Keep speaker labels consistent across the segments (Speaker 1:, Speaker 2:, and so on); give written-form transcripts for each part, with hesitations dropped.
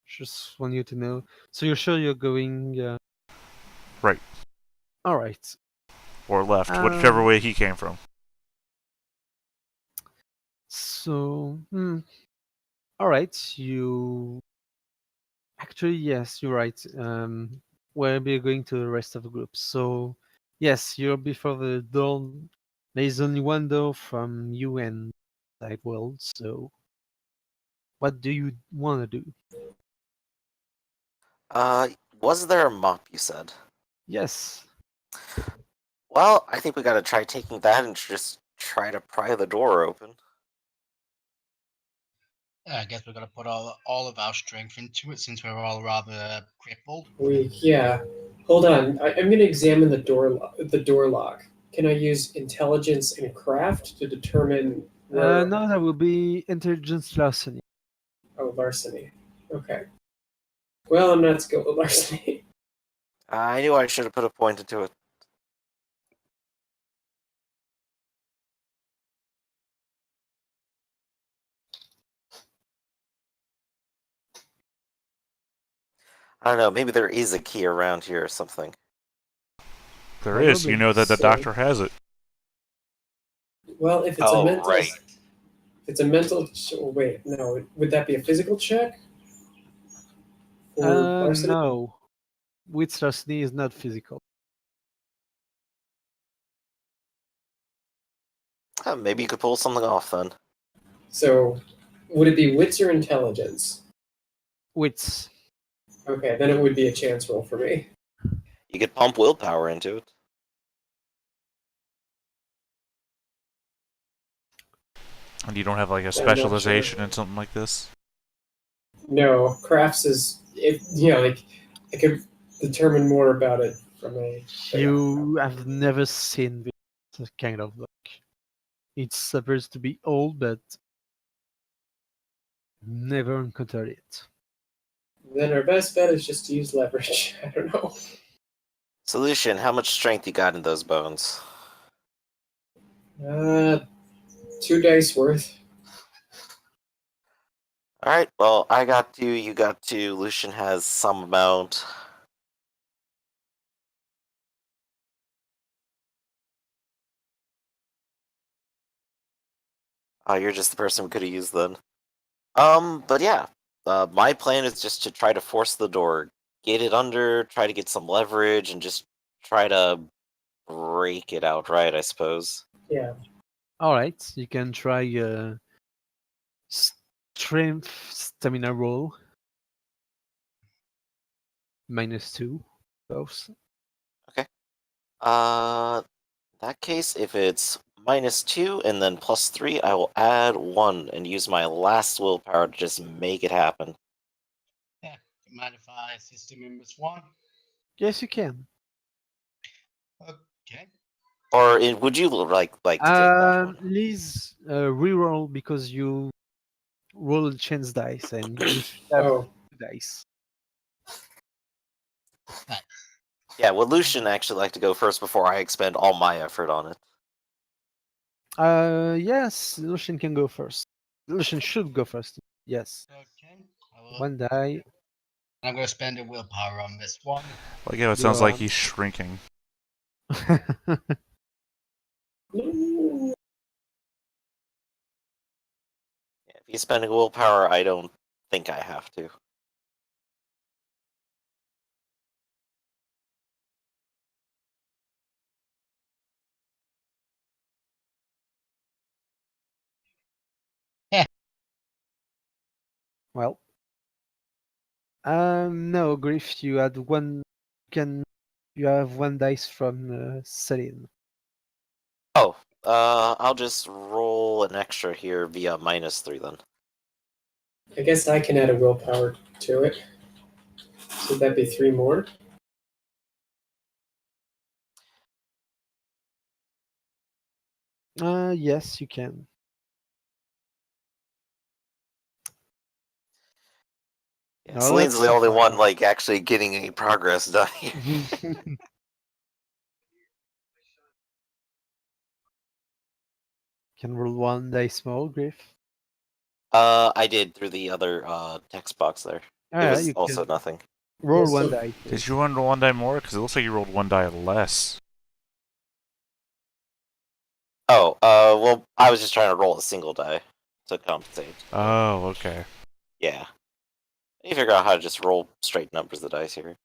Speaker 1: Just want you to know. So you're sure you're going
Speaker 2: Right.
Speaker 1: all right.
Speaker 2: Or left, whichever way he came from.
Speaker 1: So, all right. You actually, yes, you're right. We'll be going to the rest of the group. So, yes, you're before the door. There is only one door from you and that world. So, what do you want to do?
Speaker 3: Was there a mop, you said?
Speaker 1: Yes.
Speaker 3: Well, I think we gotta try taking that and just try to pry the door open.
Speaker 4: Yeah, I guess we're gonna put all of our strength into it since we're all rather crippled.
Speaker 5: Yeah. Hold on. I'm going to examine the door lock. Can I use intelligence and craft to determine where?
Speaker 1: No, that will be intelligence larceny.
Speaker 5: Oh, larceny. Okay. Well, I'm not skilled at larceny.
Speaker 3: I knew I should have put a point into it. I don't know, maybe there is a key around here or something.
Speaker 2: There is. You know that the doctor has it.
Speaker 5: Well, if it's a mental,
Speaker 3: right.
Speaker 5: if it's a mental. Wait, no. Would that be a physical check?
Speaker 1: No. Wits larceny is not physical.
Speaker 3: Maybe you could pull something off then.
Speaker 5: So, would it be wits or intelligence?
Speaker 1: Wits.
Speaker 5: Okay, then it would be a chance roll for me.
Speaker 3: You could pump willpower into it.
Speaker 2: And you don't have like a specialization in something like this?
Speaker 5: No, crafts is like I could determine more about it from a.
Speaker 1: You have never seen this kind of luck. It appears to be old, but never encountered it.
Speaker 5: Then our best bet is just to use leverage. I don't know.
Speaker 3: Solution, how much strength you got in those bones?
Speaker 5: 2 dice worth.
Speaker 3: Alright, well, I got 2, you got 2, Lucian has some amount. Oh, you're just the person we could have used then. But yeah, my plan is just to try to force the door, get it under, try to get some leverage, and just try to break it outright, I suppose.
Speaker 5: Yeah.
Speaker 1: All right, you can try a strength stamina roll. -2, both.
Speaker 3: Okay. In that case, if it's -2 and then +3, I will add 1 and use my last willpower to just make it happen.
Speaker 4: Yeah, mind if I assist him in this one?
Speaker 1: Yes, you can.
Speaker 4: Okay.
Speaker 3: Or would you like to take that one?
Speaker 1: Liz, reroll because you roll a chance dice and you should have 2 dice.
Speaker 4: Nice.
Speaker 3: Yeah, would Lucian actually like to go first before I expend all my effort on it?
Speaker 1: Yes, Lucian can go first. Lucian should go first. Yes.
Speaker 4: Okay.
Speaker 1: 1 die.
Speaker 4: I'm going to spend a willpower on this one.
Speaker 2: Like, yeah, it sounds like he's shrinking.
Speaker 3: Yeah, if he's spending willpower, I don't think I have to.
Speaker 1: Well, no, Griff, you had one. You have 1 dice from Celine.
Speaker 3: Oh, I'll just roll an extra here via -3 then.
Speaker 5: I guess I can add a willpower to it. So would that be 3 more?
Speaker 1: Yes, you can.
Speaker 3: Yeah,
Speaker 1: No,
Speaker 3: Celine's the only one like actually getting any progress done here.
Speaker 1: Can roll 1 dice more, Griff.
Speaker 3: I did through the other text box there. It
Speaker 1: Yeah,
Speaker 3: was
Speaker 1: you
Speaker 3: also
Speaker 1: can
Speaker 3: nothing.
Speaker 1: roll
Speaker 5: Also-
Speaker 1: one die.
Speaker 2: Did you roll one die more? Because it looks like you rolled one die less.
Speaker 3: Oh, well, I was just trying to roll a single die to compensate.
Speaker 2: Oh, okay.
Speaker 3: Yeah. You figure out how to just roll straight numbers of the dice here.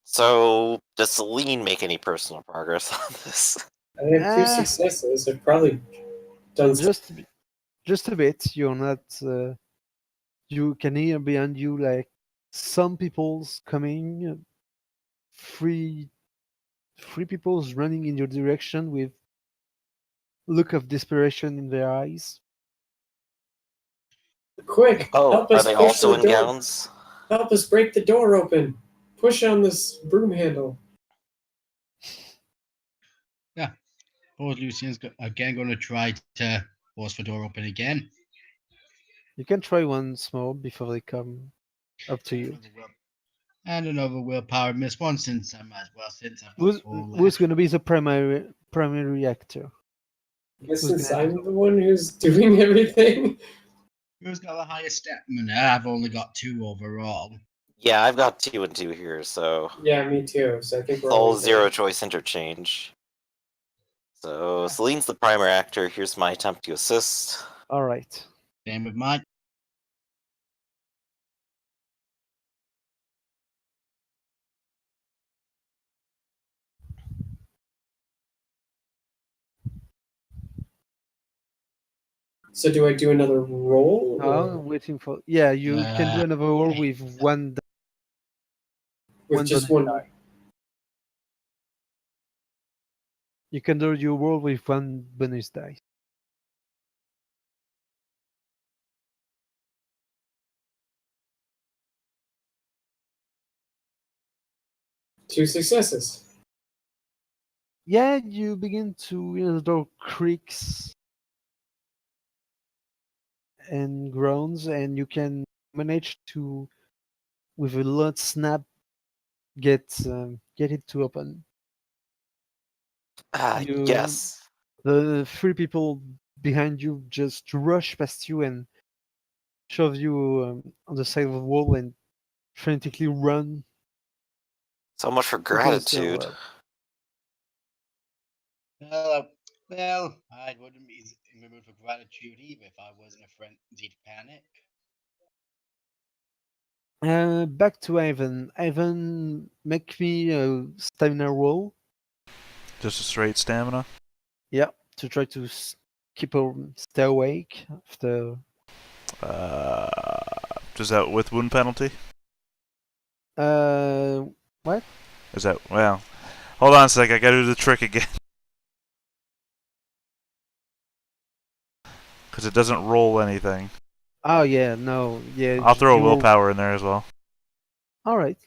Speaker 3: So, does Celine make any personal progress on this?
Speaker 5: I have 2
Speaker 1: Ah.
Speaker 5: successes. I've probably done
Speaker 1: Just a bit. You're not. You can hear behind you like some people's coming. Three people's running in your direction with look of desperation in their eyes.
Speaker 5: Quick!
Speaker 3: Oh,
Speaker 5: Help
Speaker 3: are
Speaker 5: us
Speaker 3: they
Speaker 5: push
Speaker 3: also
Speaker 5: the
Speaker 3: in
Speaker 5: door.
Speaker 3: gowns?
Speaker 5: Help us break the door open. Push on this broom handle.
Speaker 4: Poor Lucian's again going to try to force the door open again.
Speaker 1: You can try once more before they come up to you.
Speaker 4: And another willpower miss one since I might as well since I've got
Speaker 1: Who's
Speaker 4: 4 left.
Speaker 1: who's gonna be the primary actor?
Speaker 5: I guess
Speaker 1: Who's
Speaker 5: since
Speaker 1: gonna
Speaker 5: I'm the one who's doing everything.
Speaker 4: Who's got the highest stamina? I've only got 2 overall.
Speaker 3: Yeah, I've got 2 and 2 here, so
Speaker 5: Yeah, me too. So I think
Speaker 3: it's
Speaker 5: we're
Speaker 3: all
Speaker 5: all
Speaker 3: zero choice interchange. So, Celine's the primary actor. Here's my attempt to assist.
Speaker 1: All right.
Speaker 4: Same with mine.
Speaker 5: So do I do another roll?
Speaker 1: Now
Speaker 5: Or
Speaker 1: waiting for. Yeah, you can do another roll with one
Speaker 5: with
Speaker 1: one
Speaker 5: just
Speaker 1: bonus
Speaker 5: one?
Speaker 1: die. You can do your roll with one bonus die.
Speaker 5: Two successes.
Speaker 1: Yeah, you begin to the door creaks and groans, and you can manage to, with a lot snap, get it to open. You
Speaker 3: Yes.
Speaker 1: The 3 people behind you just rush past you and shove you on the side of the wall and frantically run
Speaker 3: So much for
Speaker 1: into the
Speaker 3: gratitude.
Speaker 1: stairwell.
Speaker 4: Well, I wouldn't be in the mood for gratitude either if I wasn't a frenzied panic.
Speaker 1: Back to Ivan. Ivan, make me a stamina roll.
Speaker 2: Just a straight stamina.
Speaker 1: Yeah, to try to stay awake after.
Speaker 2: Does that with wound penalty?
Speaker 1: What?
Speaker 2: Is that well? Hold on a sec. I gotta do the trick again. Because it doesn't roll anything.
Speaker 1: Oh yeah, no, yeah.
Speaker 2: I'll throw a
Speaker 1: you-
Speaker 2: willpower in there as well.
Speaker 1: All right.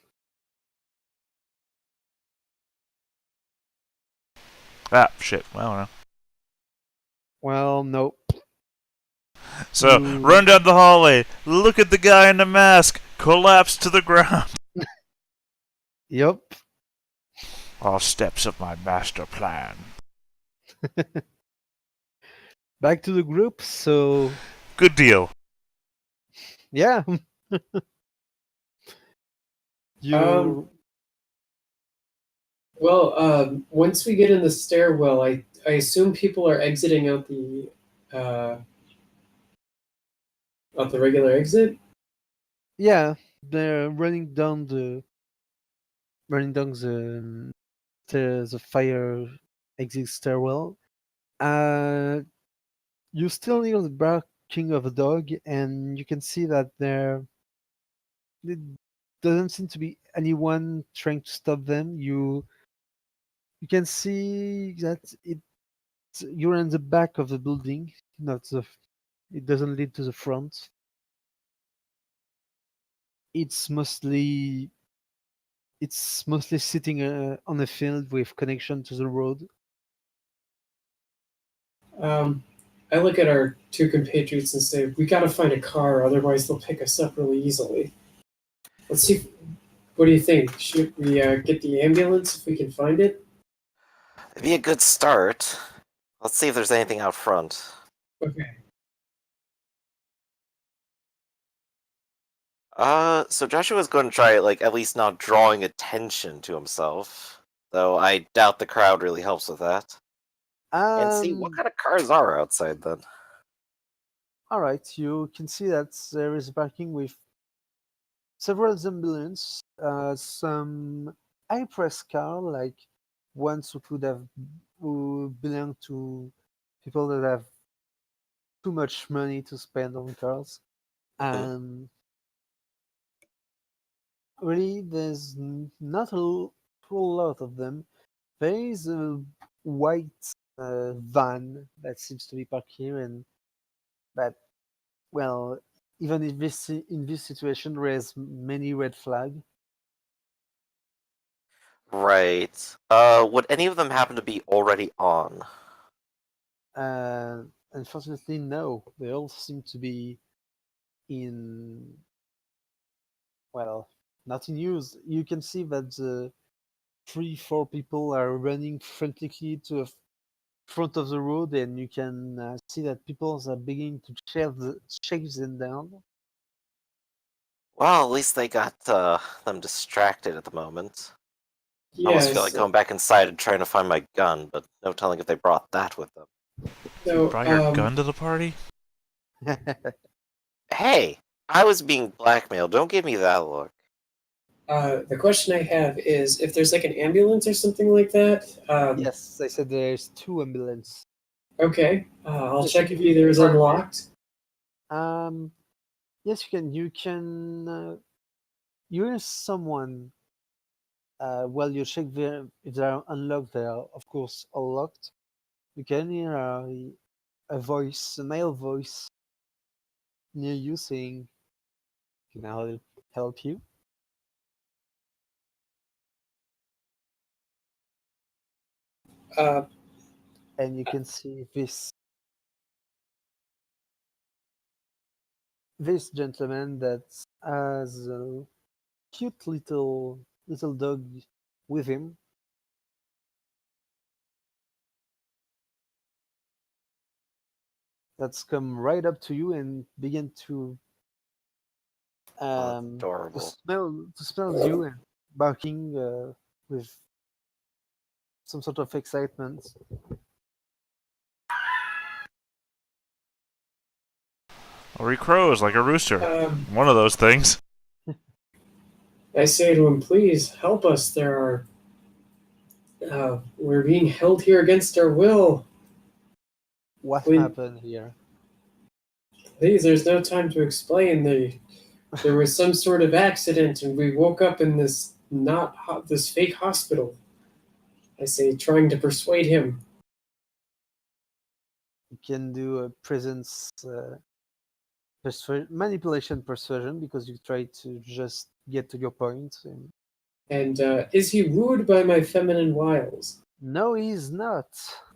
Speaker 2: Ah, shit. Well, I don't know.
Speaker 1: Well, no.
Speaker 2: So,
Speaker 1: You-
Speaker 2: run down the hallway. Look at the guy in the mask. Collapse to the ground.
Speaker 1: Yep.
Speaker 2: All steps of my master plan.
Speaker 1: Back to the group. So
Speaker 2: Good deal.
Speaker 1: yeah. you.
Speaker 5: Well, once we get in the stairwell, I assume people are exiting out the regular exit.
Speaker 1: Yeah, they're running down the the fire exit stairwell. You still hear the barking of a dog, and you can see that there doesn't seem to be anyone trying to stop them. You can see that you're in the back of the building, not it doesn't lead to the front. It's mostly sitting on a field with connection to the road.
Speaker 5: I look at our 2 compatriots and say, "We got to find a car, otherwise they'll pick us up really easily." Let's see. What do you think? Should we get the ambulance if we can find it?
Speaker 3: It'd be a good start. Let's see if there's anything out front.
Speaker 5: Okay.
Speaker 3: So Joshua's going to try, like, at least not drawing attention to himself. Though I doubt the crowd really helps with that. And see, what kind of cars are outside then?
Speaker 1: All right, you can see that there is a parking with several ambulances, some high-press car, like ones who belong to people that have too much money to spend on cars, and really, there's not a whole lot of them. There is a white van that seems to be parked here, and but well, even if in this situation there's many red flag.
Speaker 3: Right. Would any of them happen to be already on?
Speaker 1: Unfortunately, no. They all seem to be in well, not in use. You can see that the 3, 4 people are running frantically to the front of the road, and you can see that people are beginning to shake them down.
Speaker 3: Well, at least they got them distracted at the moment. I almost feel like
Speaker 5: Yes.
Speaker 3: going back inside and trying to find my gun, but no telling if they brought that with them.
Speaker 2: You
Speaker 5: So,
Speaker 2: brought your gun to the party?
Speaker 3: Hey, I was being blackmailed. Don't give me that look.
Speaker 5: the question I have is if there's like an ambulance or something like that.
Speaker 1: Yes, I said there's 2 ambulances.
Speaker 5: Okay. I'll
Speaker 1: Yes,
Speaker 5: check
Speaker 1: you
Speaker 5: if
Speaker 1: can
Speaker 5: either is
Speaker 1: park
Speaker 5: unlocked.
Speaker 1: Yes, you can. You can. You hear someone. Well, you check if they're unlocked. They are, of course, unlocked. You can hear a voice, a male voice, near you saying, "Can I help you?"
Speaker 5: Uh,
Speaker 1: And you can see this gentleman that has a cute little dog with him. That's come right up to you and begin
Speaker 3: Oh, that's
Speaker 1: um,
Speaker 3: adorable.
Speaker 1: to smell you and barking with some sort of excitement.
Speaker 2: Or he crows like a rooster.
Speaker 5: um,
Speaker 2: One of those things.
Speaker 5: I say to him, please help us. We're being held here against our will.
Speaker 1: What
Speaker 5: Please,
Speaker 1: happened here?
Speaker 5: please, there's no time to explain. There was some sort of accident, and we woke up in this fake hospital. I say, trying to persuade him.
Speaker 1: You can do a presence manipulation persuasion because you try to just get to your point. And
Speaker 5: And is he wooed by my feminine wiles?
Speaker 1: no, he's not.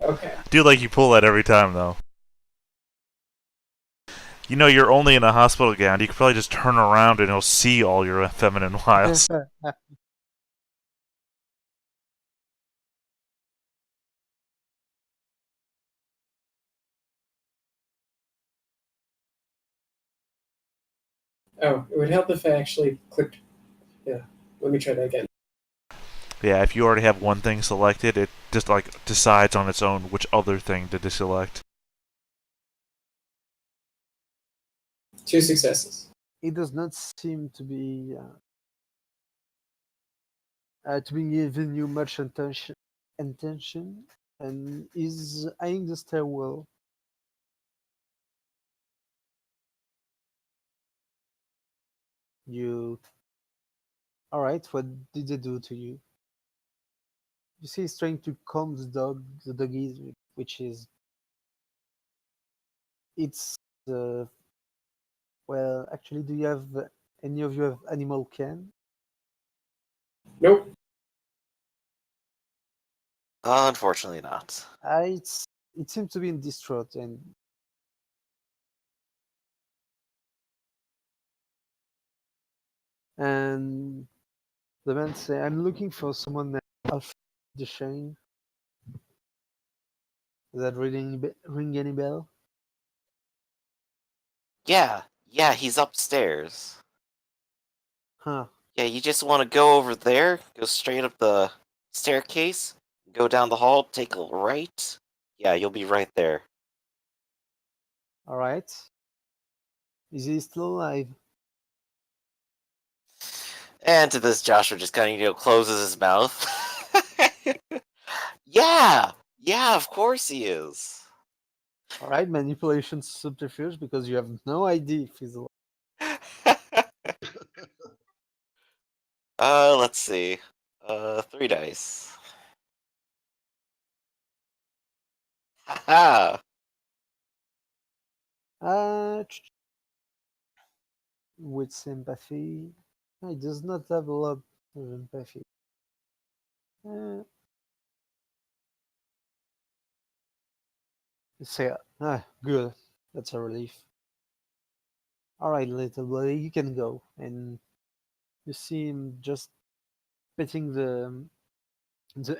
Speaker 5: Okay.
Speaker 2: I do like you pull that every time, though. You know, you're only in a hospital gown. You could probably just turn around and he'll see all your feminine wiles.
Speaker 5: Oh, it would help if I actually clicked. Yeah. Let me try that again.
Speaker 2: Yeah, if you already have one thing selected, it just like decides on its own which other thing to deselect.
Speaker 5: 2 successes.
Speaker 1: He does not seem to be giving you much attention, and is eyeing the stairwell. You all right? What did they do to you? You see, he's trying to calm the dog. The doggy, which is it's well. Actually, do you have any of you have animal can?
Speaker 5: Nope.
Speaker 3: Unfortunately not.
Speaker 1: It seems to be in distraught, and the man say, "I'm looking for someone named Alfred Deshane." Does that ring any bell?
Speaker 3: Yeah, he's upstairs.
Speaker 1: Huh.
Speaker 3: Yeah, you just want to go over there, go straight up the staircase, go down the hall, take a right. Yeah, you'll be right there.
Speaker 1: All right. Is he still alive?
Speaker 3: And to this, Joshua just kind of, closes his mouth. Yeah, of course he is.
Speaker 1: All right, manipulation subterfuge because you have no idea if he's alive.
Speaker 3: Let's see. 3 dice. Haha.
Speaker 1: With sympathy. He does not have a lot of empathy. So, good. That's a relief. All right, little buddy, you can go. And you see him just petting the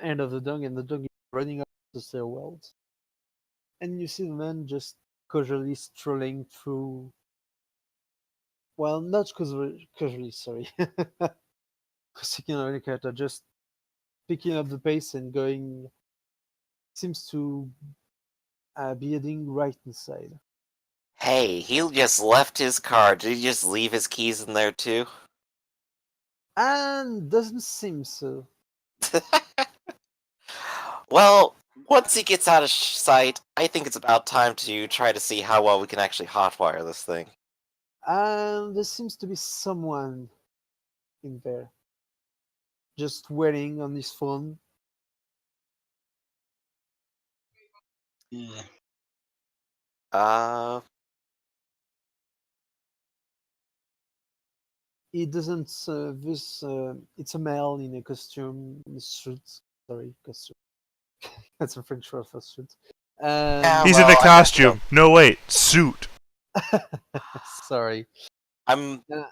Speaker 1: end of the dog, and the dog is running up the stairwells. And you see the man just casually strolling through. Well, not casually, sorry. Speaking of any character, just picking up the pace and going. Seems to be heading right inside.
Speaker 3: Hey, he just left his car. Did he just leave his keys in there too?
Speaker 1: And doesn't seem so.
Speaker 3: Well, once he gets out of sight, I think it's about time to try to see how well we can actually hotwire this thing.
Speaker 1: And there seems to be someone in there. Just waiting on his phone.
Speaker 4: Yeah.
Speaker 1: He doesn't. It's a male in a costume, in a suit. Sorry, costume. That's a French word for suit.
Speaker 3: Yeah,
Speaker 2: He's in a
Speaker 3: well,
Speaker 2: costume. No, wait, suit.
Speaker 1: Sorry.
Speaker 3: I'm
Speaker 1: He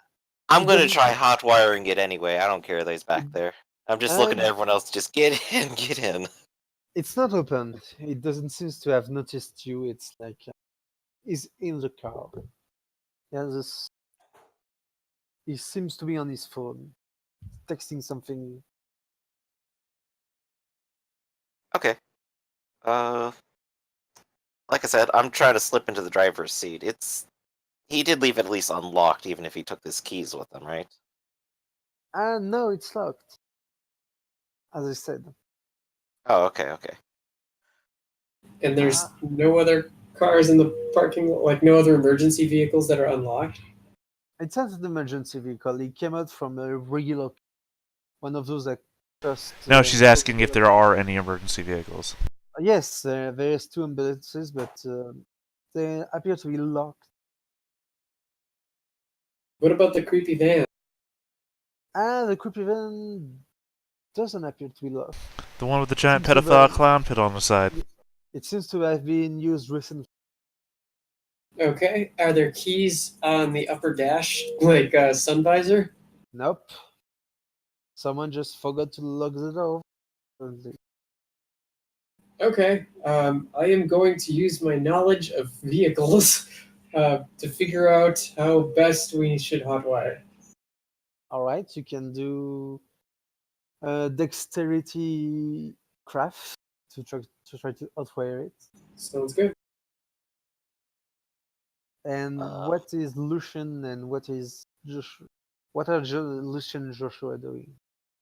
Speaker 3: gonna
Speaker 1: doesn't.
Speaker 3: try hotwiring it anyway. I don't care that he's back there. I'm just looking at everyone else. Just get in, get in.
Speaker 1: It's not open. It doesn't seem to have noticed you. It's like he's in the car. Yeah, this. He seems to be on his phone, texting something.
Speaker 3: Okay. Like I said, I'm trying to slip into the driver's seat. He did leave it at least unlocked, even if he took his keys with him, right?
Speaker 1: No, it's locked. As I said.
Speaker 3: Oh, okay.
Speaker 5: And there's no other cars in the parking lot, like no other emergency vehicles that are unlocked.
Speaker 1: It's not an emergency vehicle. It came out from a regular, one of those that just.
Speaker 2: No, she's asking if there are any emergency vehicles.
Speaker 1: Yes, there's 2 ambulances, but they appear to be locked.
Speaker 5: What about the creepy van?
Speaker 1: The creepy van doesn't appear to be locked.
Speaker 2: The one with the giant
Speaker 1: Seems to
Speaker 2: pedophile
Speaker 1: be-
Speaker 2: clown pit on the side.
Speaker 1: It seems to have been used recently.
Speaker 5: Okay, are there keys on the upper dash, like sun visor?
Speaker 1: Nope. Someone just forgot to lock the door. Apparently.
Speaker 5: Okay, I am going to use my knowledge of vehicles to figure out how best we should hotwire.
Speaker 1: All right, you can do dexterity craft to try to outwear it.
Speaker 5: Sounds good.
Speaker 1: And what is Lucian and what is Joshua? What are Lucian and Joshua doing?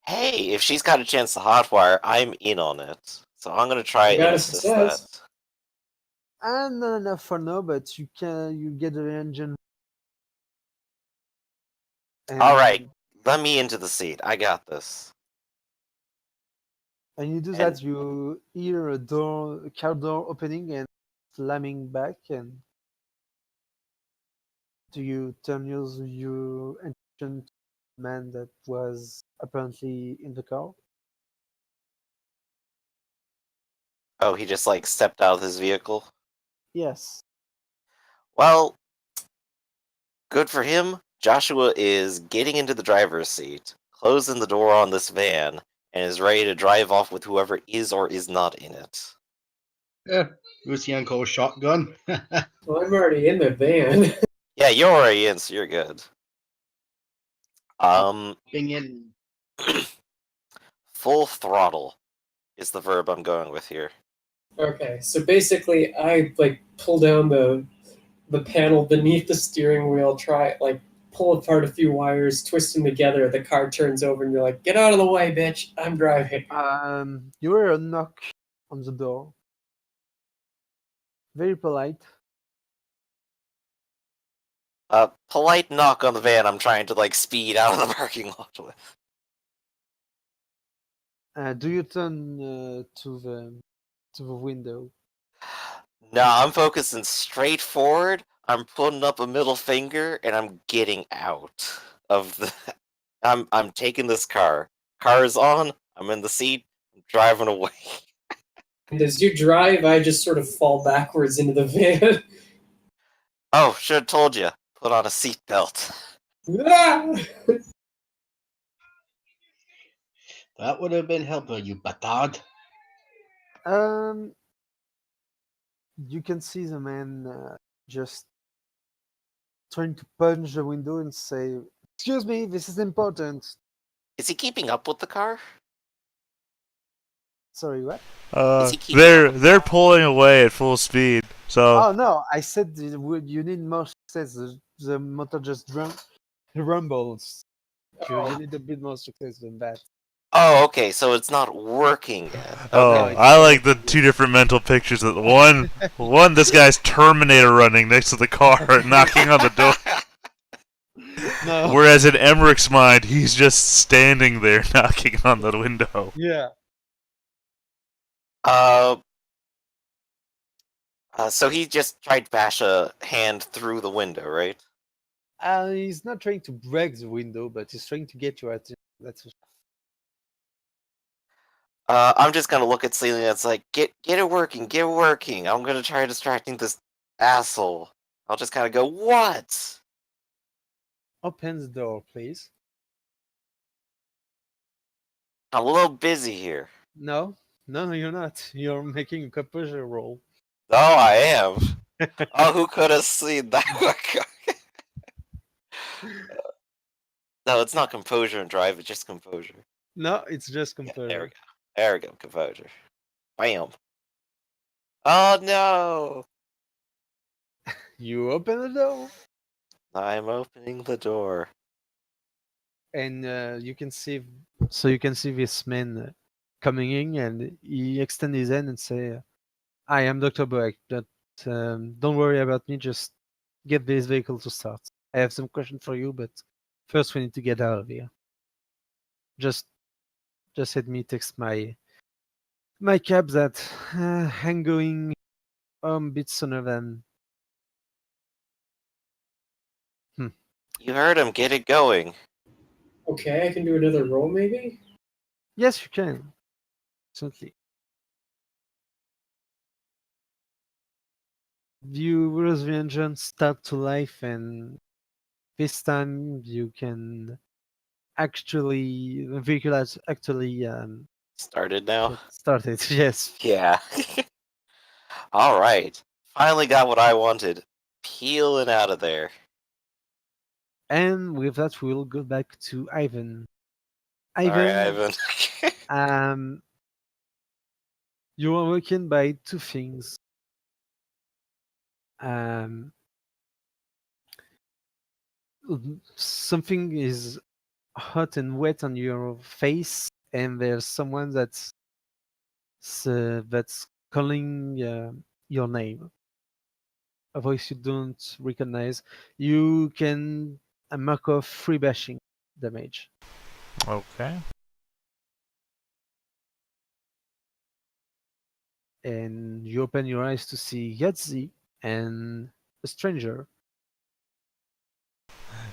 Speaker 3: Hey, if she's got a chance to hotwire, I'm in on it. So I'm gonna try
Speaker 5: I got
Speaker 3: and
Speaker 5: a
Speaker 3: assist
Speaker 5: success.
Speaker 3: that.
Speaker 1: Not enough for now, but you get the engine.
Speaker 3: All right, let me into the seat. I got this.
Speaker 1: And you do that, you hear a car door opening and slamming back, and do you turn your attention to the man that was apparently in the car?
Speaker 3: Oh, he just stepped out of his vehicle.
Speaker 1: Yes.
Speaker 3: Well, good for him. Joshua is getting into the driver's seat, closing the door on this van, and is ready to drive off with whoever is or is not in it.
Speaker 4: Yeah, who's the uncle shotgun?
Speaker 5: Well, I'm already in the van.
Speaker 3: Yeah, you're already in, so you're good.
Speaker 4: Bring in.
Speaker 3: Full throttle is the verb I'm going with here.
Speaker 5: Okay, so basically, I pull down the panel beneath the steering wheel, pull apart a few wires, twist them together. The car turns over, and you're like, "Get out of the way, bitch! I'm driving."
Speaker 1: You hear a knock on the door. Very polite.
Speaker 3: Polite knock on the van I'm trying to speed out of the parking lot with.
Speaker 1: Do you turn to the window?
Speaker 3: No, I'm focusing straight forward. I'm putting up a middle finger and I'm getting out of the. I'm taking this car. Car is on. I'm in the seat. I'm driving away.
Speaker 5: And as you drive, I just sort of fall backwards into the van.
Speaker 3: Oh, should have told you. Put on a seatbelt.
Speaker 5: Ah!
Speaker 4: That would have been helpful, you batard.
Speaker 1: You can see the man just trying to punch the window and say, "Excuse me, this is important."
Speaker 3: Is he keeping up with the car?
Speaker 1: Sorry, what?
Speaker 3: Is he keeping up with
Speaker 2: They're pulling away at full speed. So
Speaker 1: Oh no, I said you need more success. The motor just rumbles. You need a bit more success than that.
Speaker 3: Oh, okay, so it's not working yet.
Speaker 2: oh,
Speaker 3: Okay.
Speaker 2: I like the two different mental pictures. That one, this guy's Terminator running next to the car, knocking on the door.
Speaker 1: No.
Speaker 2: Whereas in Emmerich's mind, he's just standing there knocking on the window.
Speaker 1: Yeah.
Speaker 3: So he just tried to bash a hand through the window, right?
Speaker 1: He's not trying to break the window, but he's trying to get your attention. That's
Speaker 3: I'm just gonna look at Celia. It's like, get it working, get it working. I'm gonna try distracting this asshole. I'll just kind of go, what?
Speaker 1: Open the door, please.
Speaker 3: I'm a little busy here.
Speaker 1: No, you're not. You're making a composure roll.
Speaker 3: Oh, I am. Oh, who could have seen that? No, it's not composure and drive. It's just composure.
Speaker 1: No, it's just
Speaker 3: Yeah,
Speaker 1: composure.
Speaker 3: there we go. There we go. Composure. Bam. Oh no!
Speaker 1: You open the door,
Speaker 3: I'm opening the door.
Speaker 1: and you can see. So you can see this man coming in, and he extends his hand and say, "I am Dr. Boak, but don't worry about me. Just get this vehicle to start. I have some question for you, but first we need to get out of here. Just let me text my cab that I'm going a bit sooner than."
Speaker 3: You heard him. Get it going.
Speaker 5: Okay, I can do another roll, maybe?
Speaker 1: Yes, you can. Certainly. You raise the engine, start to life, and this time you can actually the vehicle has actually
Speaker 3: Started now.
Speaker 1: get started. Yes.
Speaker 3: Yeah. All right. Finally got what I wanted. Peeling out of there.
Speaker 1: And with that, we'll go back to Ivan.
Speaker 3: All right,
Speaker 1: Ivan,
Speaker 3: Ivan.
Speaker 1: you are awakened by two things. Something is hot and wet on your face, and there's someone that's calling your name. A voice you don't recognize. You can mark off 3 bashing damage.
Speaker 2: Okay.
Speaker 1: And you open your eyes to see Yahtzee and a stranger.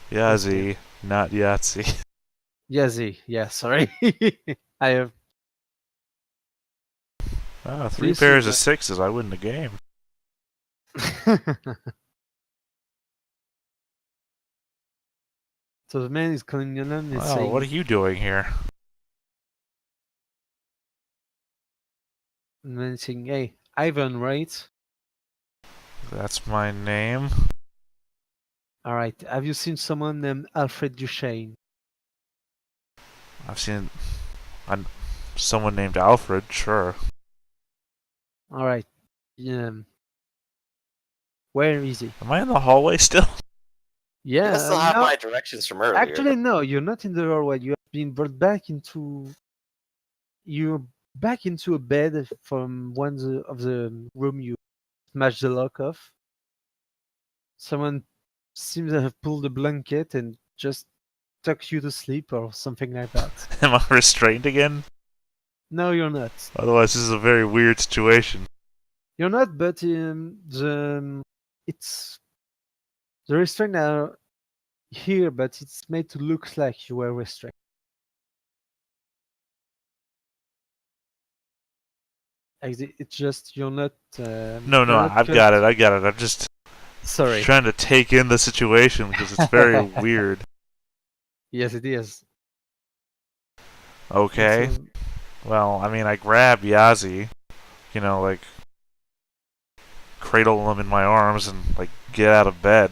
Speaker 2: Yazzie, not Yahtzee.
Speaker 1: Yahtzee, yeah, sorry. I have.
Speaker 2: Ah, 3
Speaker 1: you see
Speaker 2: pairs of
Speaker 1: that-
Speaker 2: 6s. I win the game.
Speaker 1: So the man is calling your name and
Speaker 2: Wow,
Speaker 1: saying,
Speaker 2: what are you doing here?
Speaker 1: "Hey, Ivan, right?
Speaker 2: That's my name.
Speaker 1: All right. Have you seen someone named Alfred Duchesne?"
Speaker 2: I've seen someone named Alfred. Sure.
Speaker 1: All right. Where is he?
Speaker 2: Am I in the hallway still?
Speaker 3: You
Speaker 1: Yeah.
Speaker 3: still have
Speaker 1: No,
Speaker 3: my directions from earlier.
Speaker 1: actually, no. You're not in the doorway. You have been brought back into. You're back into a bed from of the room you smashed the lock off. Someone seems to have pulled a blanket and just tucked you to sleep or something like that.
Speaker 2: Am I restrained again?
Speaker 1: No, you're not.
Speaker 2: Otherwise, this is a very weird situation.
Speaker 1: You're not, but it's the restraint are here, but it's made to look like you were restrained. It's just you're not.
Speaker 2: No,
Speaker 1: You're not
Speaker 2: I've got it. I got it. I'm just
Speaker 1: Sorry.
Speaker 2: trying to take in the situation because it's very weird.
Speaker 1: Yes, it is.
Speaker 2: Okay.
Speaker 1: It's,
Speaker 2: Well, I mean, I grab Yazi, like cradle him in my arms and like get out of bed.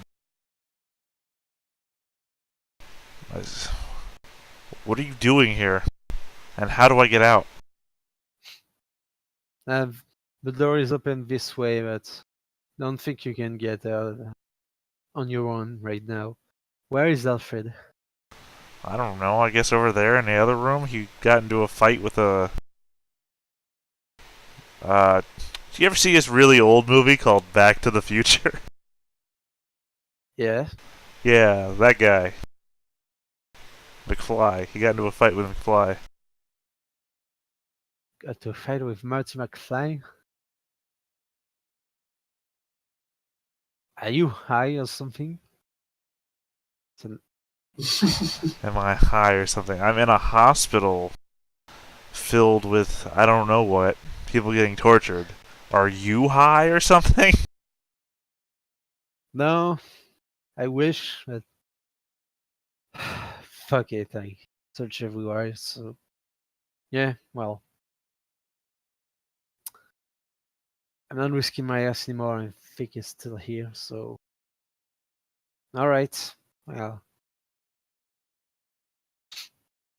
Speaker 2: What are you doing here? And how do I get out?
Speaker 1: the door is open this way, but don't think you can get out on your own right now. Where is Alfred?
Speaker 2: I don't know. I guess over there in the other room, he got into a fight with a. Do you ever see this really old movie called Back to the Future?
Speaker 1: Yeah.
Speaker 2: Yeah, that guy. McFly. He got into a fight with McFly.
Speaker 1: Got to fight with Marty McFly. Are you high or something?
Speaker 2: Am I high or something? I'm in a hospital filled with I don't know what. People getting tortured. Are you high or something?
Speaker 1: No, I wish, but fuck it, I search everywhere, so yeah, well. I'm not risking my ass anymore and think it's still here, so alright. Well,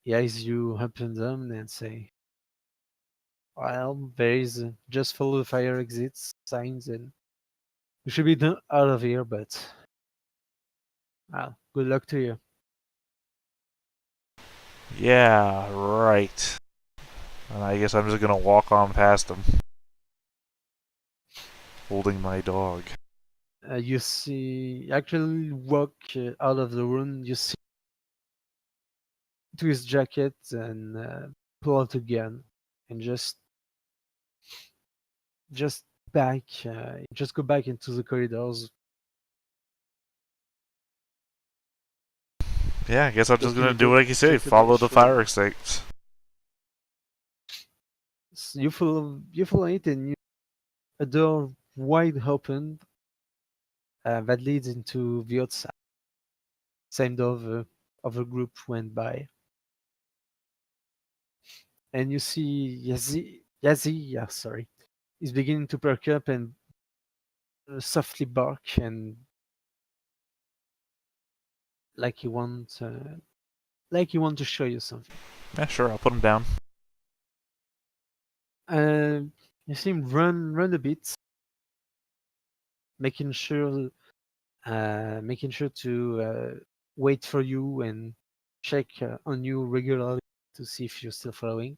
Speaker 1: yeah, as you open them and say, well, there is just follow the fire exits signs and you should be out of here, but well, good luck to you.
Speaker 2: Yeah, right. And I guess I'm just gonna walk on past him. Holding my dog.
Speaker 1: You see, actually walk out of the room, you see to his jacket and pull out a gun and just back, just go back into the corridors.
Speaker 2: Yeah, I guess I'm just gonna do
Speaker 1: check
Speaker 2: like you say,
Speaker 1: check the
Speaker 2: follow the
Speaker 1: direction.
Speaker 2: fire exits.
Speaker 1: You follow it and a door wide open that leads into the outside. Same door of a group went by. And you see Yazi, yeah, sorry, is beginning to perk up and softly bark and like he want to show you something.
Speaker 2: Yeah, sure, I'll put him down.
Speaker 1: You see him run a bit, making sure to wait for you and check on you regularly to see if you're still following.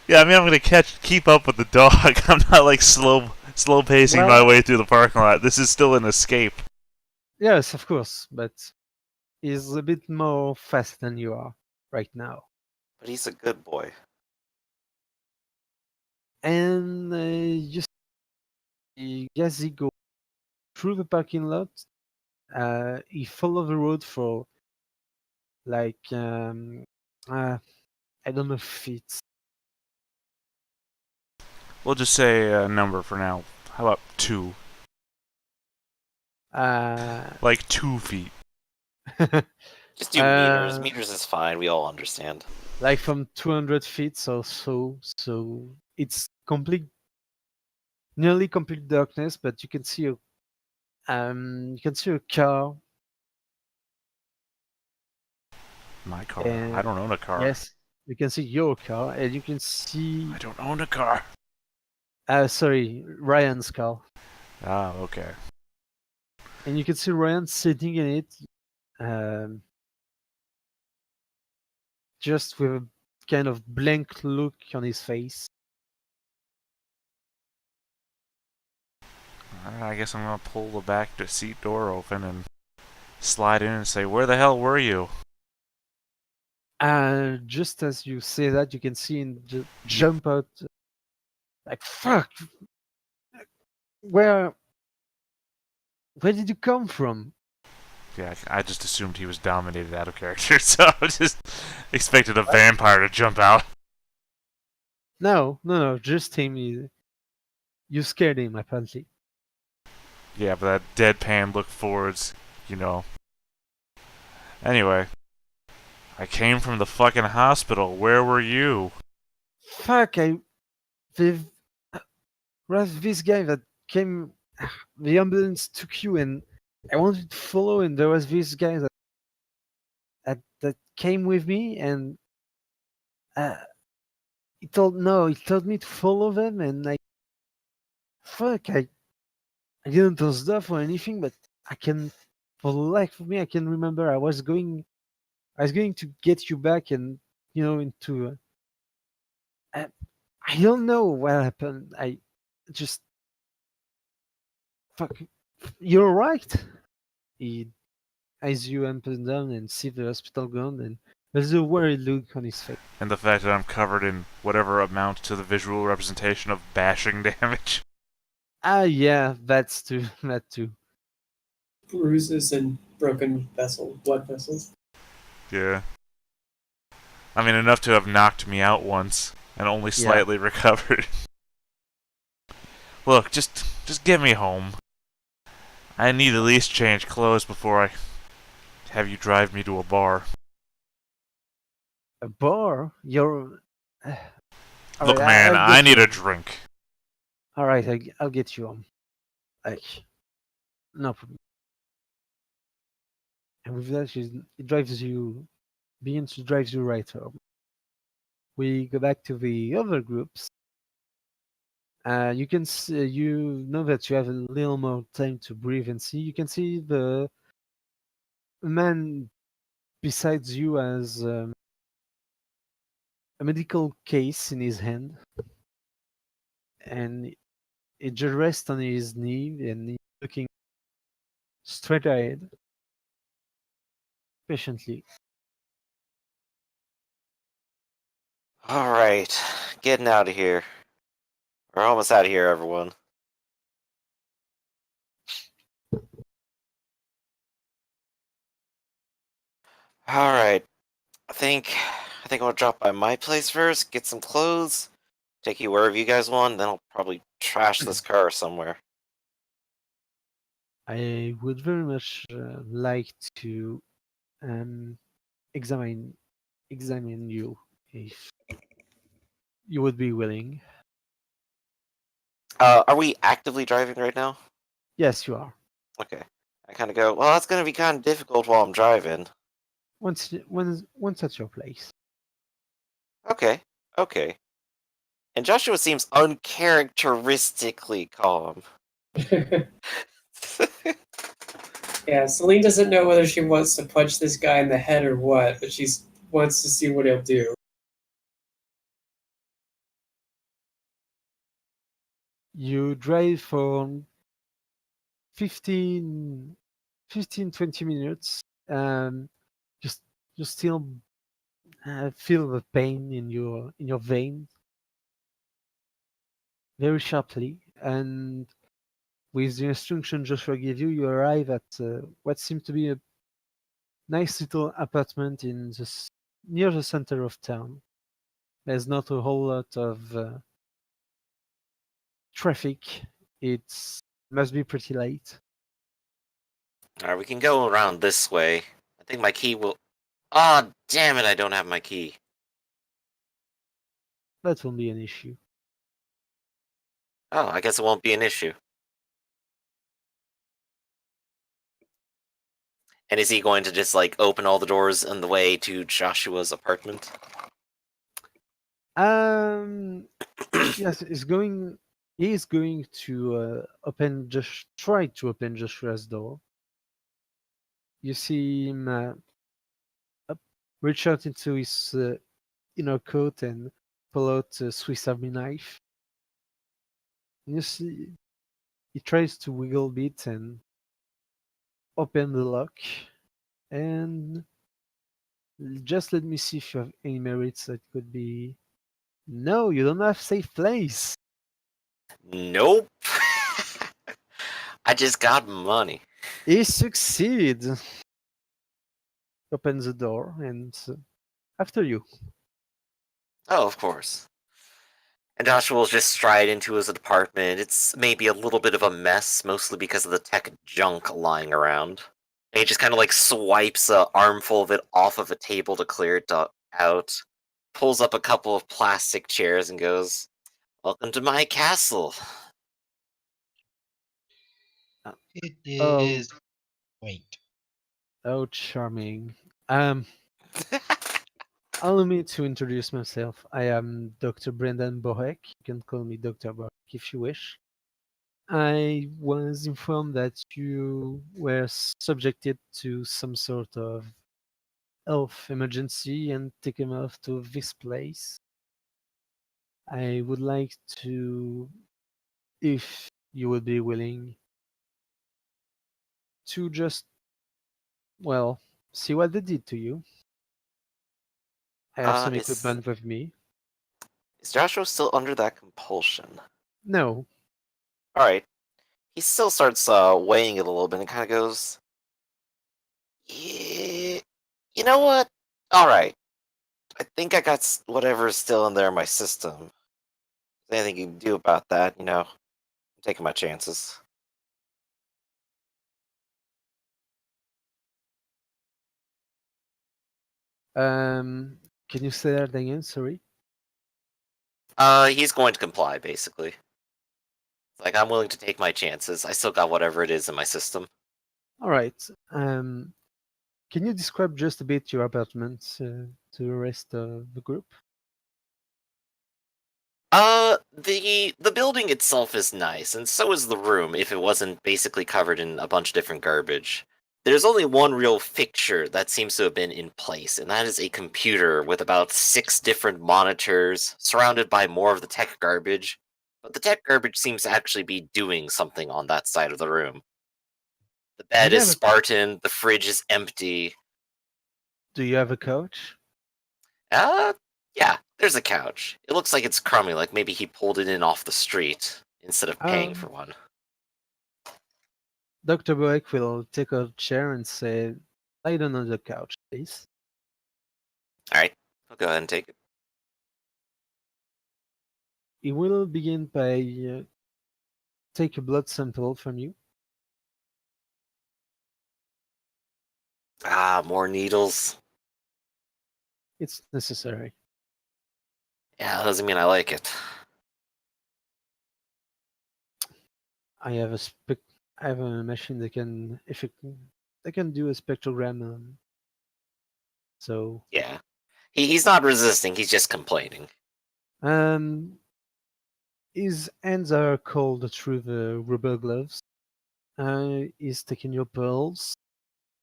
Speaker 2: Yeah, I mean, I'm gonna keep up with the dog. I'm not like slow pacing my
Speaker 1: Well-
Speaker 2: way through the parking lot. This is still an escape.
Speaker 1: Yes, of course, but he's a bit more fast than you are right now.
Speaker 3: But he's a good boy.
Speaker 1: And you see Gazi go through the parking lot. He follow the road for like I don't know feet.
Speaker 2: We'll just say a number for now. How about 2? Like 2 feet.
Speaker 3: Just do meters.
Speaker 1: Uh,
Speaker 3: Meters is fine. We all understand.
Speaker 1: like from 200 feet or so. So it's nearly complete darkness, but you can see a car
Speaker 2: My car?
Speaker 1: And
Speaker 2: I don't own a car.
Speaker 1: yes, you can see your car, and you can see.
Speaker 2: I don't own a car.
Speaker 1: Sorry, Ryan's car,
Speaker 2: Ah, okay.
Speaker 1: and you can see Ryan sitting in it, um, just with a kind of blank look on his face.
Speaker 2: I guess I'm gonna pull the back seat door open and slide in and say, "Where the hell were you?"
Speaker 1: Just as you say that, you can see him jump out, like fuck. Where did you come from?
Speaker 2: Yeah, I just assumed he was dominated out of character, so I just expected a vampire to jump out.
Speaker 1: No, just him. You scared him, apparently.
Speaker 2: Yeah, but that deadpan look forwards, you know. Anyway, I came from the fucking hospital. Where were you?
Speaker 1: Fuck, there was this guy that came. The ambulance took you, and I wanted to follow, and there was this guy that came with me, and uh, he told me to follow them, and I didn't do stuff or anything, but for the life of me, I can remember I was going to get you back, and into. Uh, I don't know what happened. I just fuck. You're right. He eyes you up and down and see the hospital ground, and there's a worried look on his face.
Speaker 2: And the fact that I'm covered in whatever amounts to the visual representation of bashing damage.
Speaker 1: Yeah, that's too. That too.
Speaker 5: Bruises and broken blood vessels.
Speaker 2: Yeah. I mean, enough to have knocked me out once, and only slightly recovered. Look, just get me home. I need at least change clothes before I have you drive me to a bar.
Speaker 1: A bar? You're. All
Speaker 2: Look,
Speaker 1: right,
Speaker 2: man,
Speaker 1: I'll
Speaker 2: I
Speaker 1: get
Speaker 2: need
Speaker 1: you.
Speaker 2: a drink.
Speaker 1: All right, I'll get you home. Like, no problem. And with that, it drives you. Begins to drive you right home. We go back to the other groups. You can see, you know that you have a little more time to breathe and see. You can see the man besides you has a medical case in his hand, and it just rests on his knee, and he's looking straight ahead, patiently.
Speaker 3: All right, getting out of here. We're almost out of here, everyone. All right, I think I'll drop by my place first, get some clothes, take you wherever you guys want. Then I'll probably trash this car somewhere.
Speaker 1: I would very much like to um, examine you if you would be willing.
Speaker 3: Are we actively driving right now?
Speaker 1: Yes, you are.
Speaker 3: Okay. I kind of go, well, that's gonna be kind of difficult while I'm driving.
Speaker 1: Once at your place.
Speaker 3: Okay, okay. And Joshua seems uncharacteristically calm.
Speaker 5: Yeah, Celine doesn't know whether she wants to punch this guy in the head or what, but she wants to see what he'll do.
Speaker 1: You drive for 15, 20 minutes. Just you still feel the pain in your vein very sharply, and with the instruction Joshua gave you, you arrive at what seemed to be a nice little apartment near the center of town. There's not a whole lot of traffic. It must be pretty late.
Speaker 3: Alright, we can go around this way. I think my key will. Ah, damn it, I don't have my key.
Speaker 1: That won't be an issue.
Speaker 3: Oh, I guess it won't be an issue. And is he going to just like open all the doors on the way to Joshua's apartment?
Speaker 1: Yes, he is going to try to open Joshua's door. You see him up, reach out into his inner coat and pull out a Swiss Army knife. And you see he tries to wiggle a bit and open the lock. And just let me see if you have any merits that could be. No, you don't have safe place.
Speaker 3: Nope. I just got money.
Speaker 1: He succeeds. Opens the door and after you.
Speaker 3: Oh, of course. And Joshua will just stride into his apartment. It's maybe a little bit of a mess, mostly because of the tech junk lying around. And he just kind of like swipes an armful of it off of a table to clear it out, pulls up a couple of plastic chairs and goes, "Welcome to my castle."
Speaker 4: It
Speaker 1: Oh,
Speaker 4: is. Wait.
Speaker 1: oh, charming. Allow me to introduce myself. I am Dr. Brendan Bohek. You can call me Dr. Bohek if you wish. I was informed that you were subjected to some sort of health emergency and taken off to this place. I would like to, if you would be willing, to just, well, see what they did to you. I have some
Speaker 3: Is
Speaker 1: equipment with me.
Speaker 3: Joshua still under that compulsion?
Speaker 1: No,
Speaker 3: Alright. He still starts weighing it a little bit and kind of goes, "Yeah, you know what? Alright. I think I got whatever is still in there in my system. There's anything you can do about that, I'm taking my chances."
Speaker 1: can you say that again? Sorry.
Speaker 3: He's going to comply, basically. Like, I'm willing to take my chances. I still got whatever it is in my system.
Speaker 1: All right. Can you describe just a bit your apartment to the rest of the group?
Speaker 3: The building itself is nice, and so is the room, if it wasn't basically covered in a bunch of different garbage. There's only one real fixture that seems to have been in place, and that is a computer with about 6 different monitors, surrounded by more of the tech garbage. But the tech garbage seems to actually be doing something on that side of the room. The
Speaker 1: Do
Speaker 3: bed
Speaker 1: you
Speaker 3: is
Speaker 1: have a
Speaker 3: Spartan, the fridge is empty.
Speaker 1: Do you have a couch?
Speaker 3: Uh, yeah, there's a couch. It looks like it's crummy, like maybe he pulled it in off the street instead of paying for
Speaker 1: Um,
Speaker 3: one.
Speaker 1: Dr. Boeck will take a chair and say, "Lie down on the couch, please."
Speaker 3: Alright, I'll go ahead and take it.
Speaker 1: He will begin by take a blood sample from you.
Speaker 3: Ah, more needles.
Speaker 1: It's necessary.
Speaker 3: Yeah, that doesn't mean I like it.
Speaker 1: I have I have a machine that can do a spectrogram. So
Speaker 3: Yeah. He's not resisting, he's just complaining.
Speaker 1: um, his hands are cold through the rubber gloves. He's taking your pulse,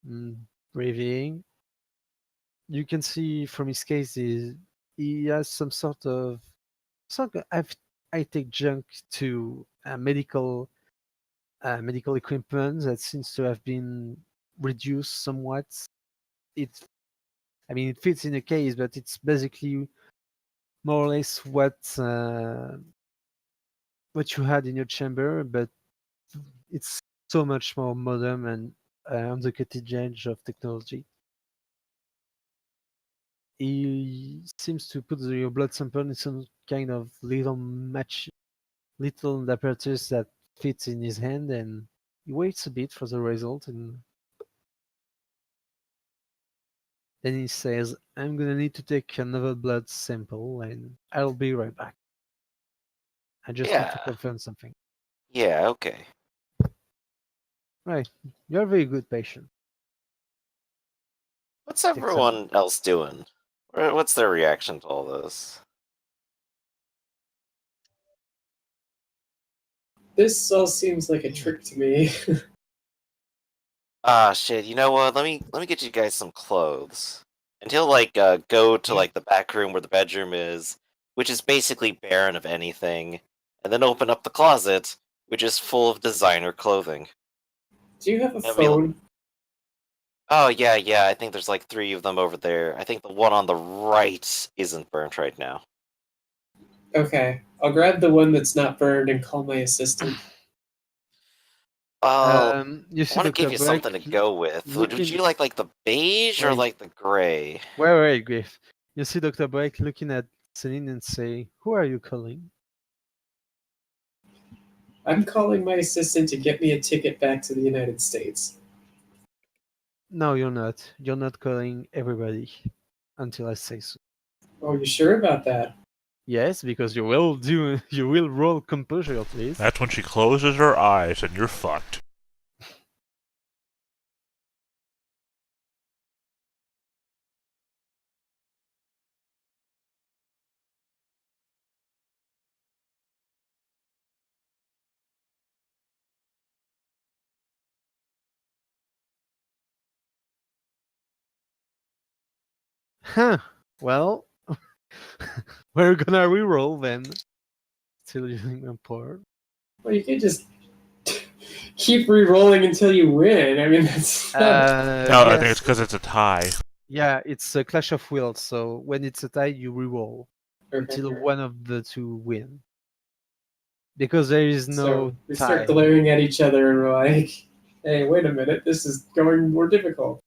Speaker 1: mm, breathing. You can see from his case he has some sort of I take junk to medical equipment that seems to have been reduced somewhat. It I mean it fits in a case, but it's basically more or less what you had in your chamber, but it's so much more modern and on the cutting edge of technology. He seems to put your blood sample in some kind of little apparatus that fits in his hand, and he waits a bit for the result, and then he says, "I'm gonna need to take another blood sample, and I'll be right back. I just need to
Speaker 3: Yeah.
Speaker 1: confirm something."
Speaker 3: Yeah, okay.
Speaker 1: Right, you're a very good patient.
Speaker 3: What's everyone else doing? What's their reaction to all this?
Speaker 5: This all seems like a trick to me.
Speaker 3: Ah, shit. You know what? Let me get you guys some clothes. And he'll go to like the back room where the bedroom is, which is basically barren of anything, and then open up the closet, which is full of designer clothing.
Speaker 5: Do you have a
Speaker 3: And we-
Speaker 5: phone?
Speaker 3: Oh yeah, yeah. I think there's like 3 of them over there. I think the one on the right isn't burnt right now.
Speaker 5: Okay, I'll grab the one that's not burned and call my assistant.
Speaker 3: Oh,
Speaker 1: You
Speaker 3: I
Speaker 1: see
Speaker 3: want to
Speaker 1: Dr.
Speaker 3: give you
Speaker 1: Buck
Speaker 3: something to go with. Would
Speaker 1: looking.
Speaker 3: you like the beige or
Speaker 1: Wait.
Speaker 3: like the gray?
Speaker 1: Wait, Griff. You see Dr. Buck looking at Celine and say, "Who are you calling?"
Speaker 5: I'm calling my assistant to get me a ticket back to the United States.
Speaker 1: No, you're not. You're not calling everybody until I say so.
Speaker 5: Oh, you sure about that?
Speaker 1: Yes, because you will do. You will roll composure, please.
Speaker 2: That's when she closes her eyes and you're fucked.
Speaker 1: Huh. Well, we're gonna reroll then. Still using my part.
Speaker 5: Well, you could just keep re-rolling until you win. I mean, that's
Speaker 2: No, I think
Speaker 1: Yes.
Speaker 2: it's because it's a tie.
Speaker 1: Yeah, it's a clash of wills. So when it's a tie, you reroll
Speaker 5: okay.
Speaker 1: until one of the two win. Because there is no
Speaker 5: So we
Speaker 1: tie.
Speaker 5: start glaring at each other and we're like, "Hey, wait a minute! This is going more difficult."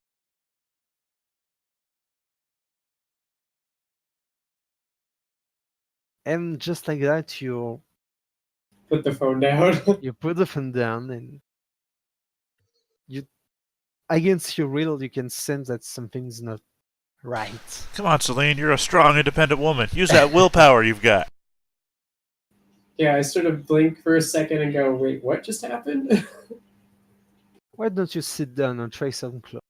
Speaker 1: And just like that, you
Speaker 5: Put the phone down.
Speaker 1: you put the phone down, and you against your will, you can sense that something's not right.
Speaker 2: Come on, Celine, you're a strong, independent woman. Use that willpower you've got.
Speaker 5: Yeah, I sort of blink for a second and go, "Wait, what just happened?"
Speaker 1: Why don't you sit down and try some clothes?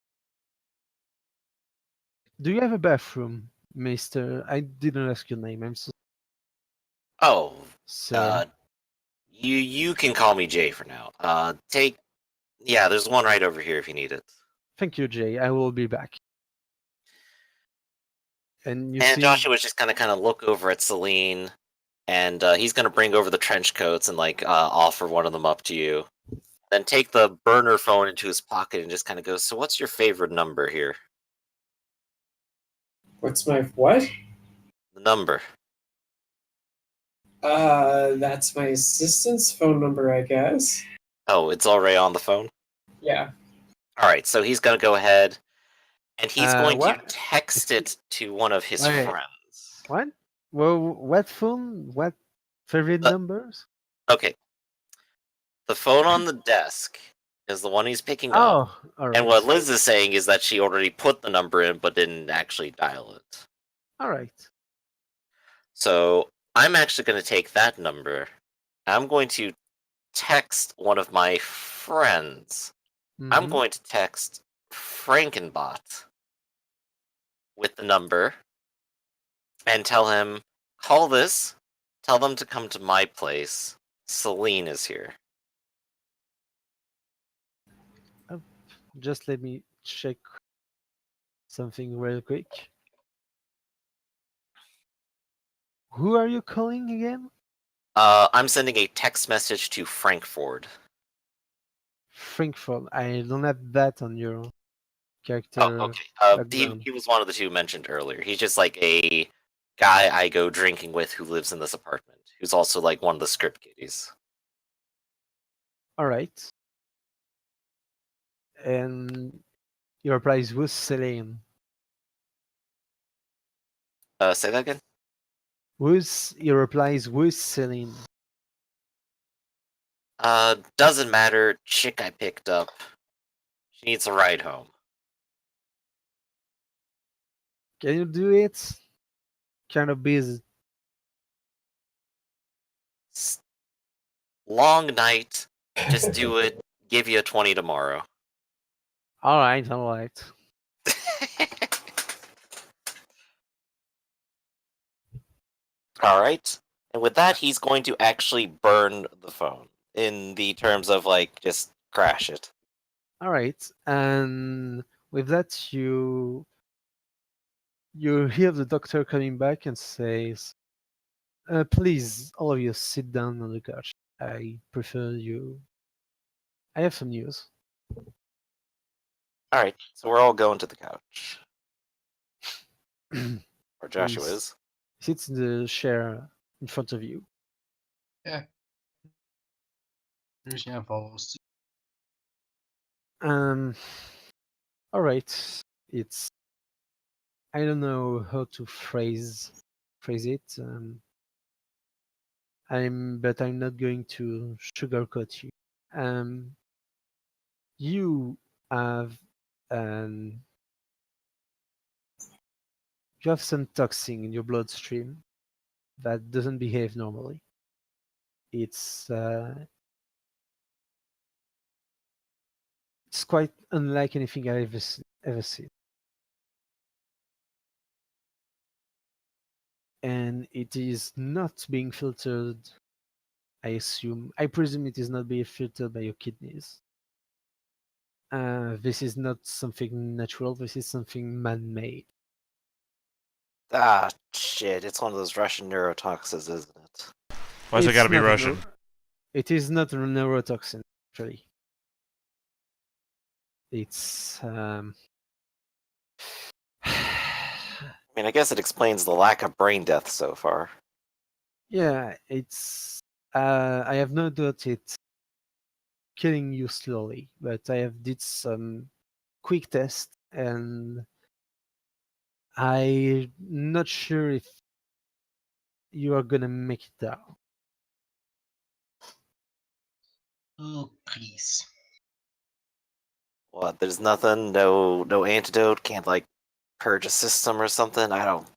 Speaker 1: Do you have a bathroom, Mister? I didn't ask your name. I'm so
Speaker 3: Oh,
Speaker 1: sorry.
Speaker 3: you can call me Jay for now. Yeah, there's one right over here if you need it.
Speaker 1: Thank you, Jay. I will be back. And you
Speaker 3: And
Speaker 1: see,
Speaker 3: Joshua's just kind of look over at Celine, and he's gonna bring over the trench coats and offer one of them up to you. Then take the burner phone into his pocket and just kind of goes, "So what's your favorite number here?"
Speaker 5: What's my what?
Speaker 3: The number.
Speaker 5: That's my assistant's phone number, I guess.
Speaker 3: Oh, it's already on the phone.
Speaker 5: Yeah.
Speaker 3: All right, so he's gonna go ahead and he's going to
Speaker 1: what?
Speaker 3: text it to one of his
Speaker 1: Wait.
Speaker 3: friends.
Speaker 1: What? Well, what phone? What favorite
Speaker 3: The-
Speaker 1: numbers?
Speaker 3: Okay. The phone on the desk is the one he's picking up.
Speaker 1: Oh, all right.
Speaker 3: And what Liz is saying is that she already put the number in but didn't actually dial it.
Speaker 1: All right.
Speaker 3: So I'm actually going to take that number. I'm going to text one of my friends. I'm
Speaker 1: Mhm.
Speaker 3: going to text Frankenbot with the number and tell him, call this, tell them to come to my place. Celine is here.
Speaker 1: Just let me check something real quick. Who are you calling again?
Speaker 3: I'm sending a text message to Frankford.
Speaker 1: Frankfurt. I don't have that on your character
Speaker 3: Oh, okay.
Speaker 1: background.
Speaker 3: He was one of the two mentioned earlier. He's just like a guy I go drinking with who lives in this apartment, who's also like one of the script kiddies.
Speaker 1: All right. And your reply is who's Celine?
Speaker 3: Say that again?
Speaker 1: Your reply is who's Celine?
Speaker 3: Doesn't matter. Chick I picked up. She needs a ride home.
Speaker 1: Can you do it? Kind of busy.
Speaker 3: Long night. Just do it. Give you a 20 tomorrow.
Speaker 1: All right, all right.
Speaker 3: All right. And with that, he's going to actually burn the phone in the terms of like just crash it.
Speaker 1: All right, and with that, you hear the doctor coming back and says, "Please, all of you, sit down on the couch. I prefer you. I have some news."
Speaker 3: All right. So we're all going to the couch, or
Speaker 1: He
Speaker 3: Joshua is.
Speaker 1: sits in the chair in front of you.
Speaker 4: Yeah. Lucian follows.
Speaker 1: Um, all right. It's I don't know how to phrase it. But I'm not going to sugarcoat you. Um, you have um, you have some toxin in your bloodstream that doesn't behave normally. It's it's quite unlike anything I've ever seen, and it is not being filtered. I presume it is not being filtered by your kidneys. This is not something natural. This is something man-made.
Speaker 3: Ah, shit! It's one of those Russian neurotoxins, isn't it?
Speaker 2: Why's it
Speaker 1: It's
Speaker 2: gotta be
Speaker 1: not a
Speaker 2: Russian?
Speaker 1: It is not a neurotoxin, actually. It's
Speaker 3: I mean, I guess it explains the lack of brain death so far.
Speaker 1: yeah, it's I have no doubt it's killing you slowly, but I have did some quick test and I'm not sure if you are gonna make it down.
Speaker 4: Oh, please.
Speaker 3: What? There's nothing. No antidote. Can't like purge a system or something. I don't.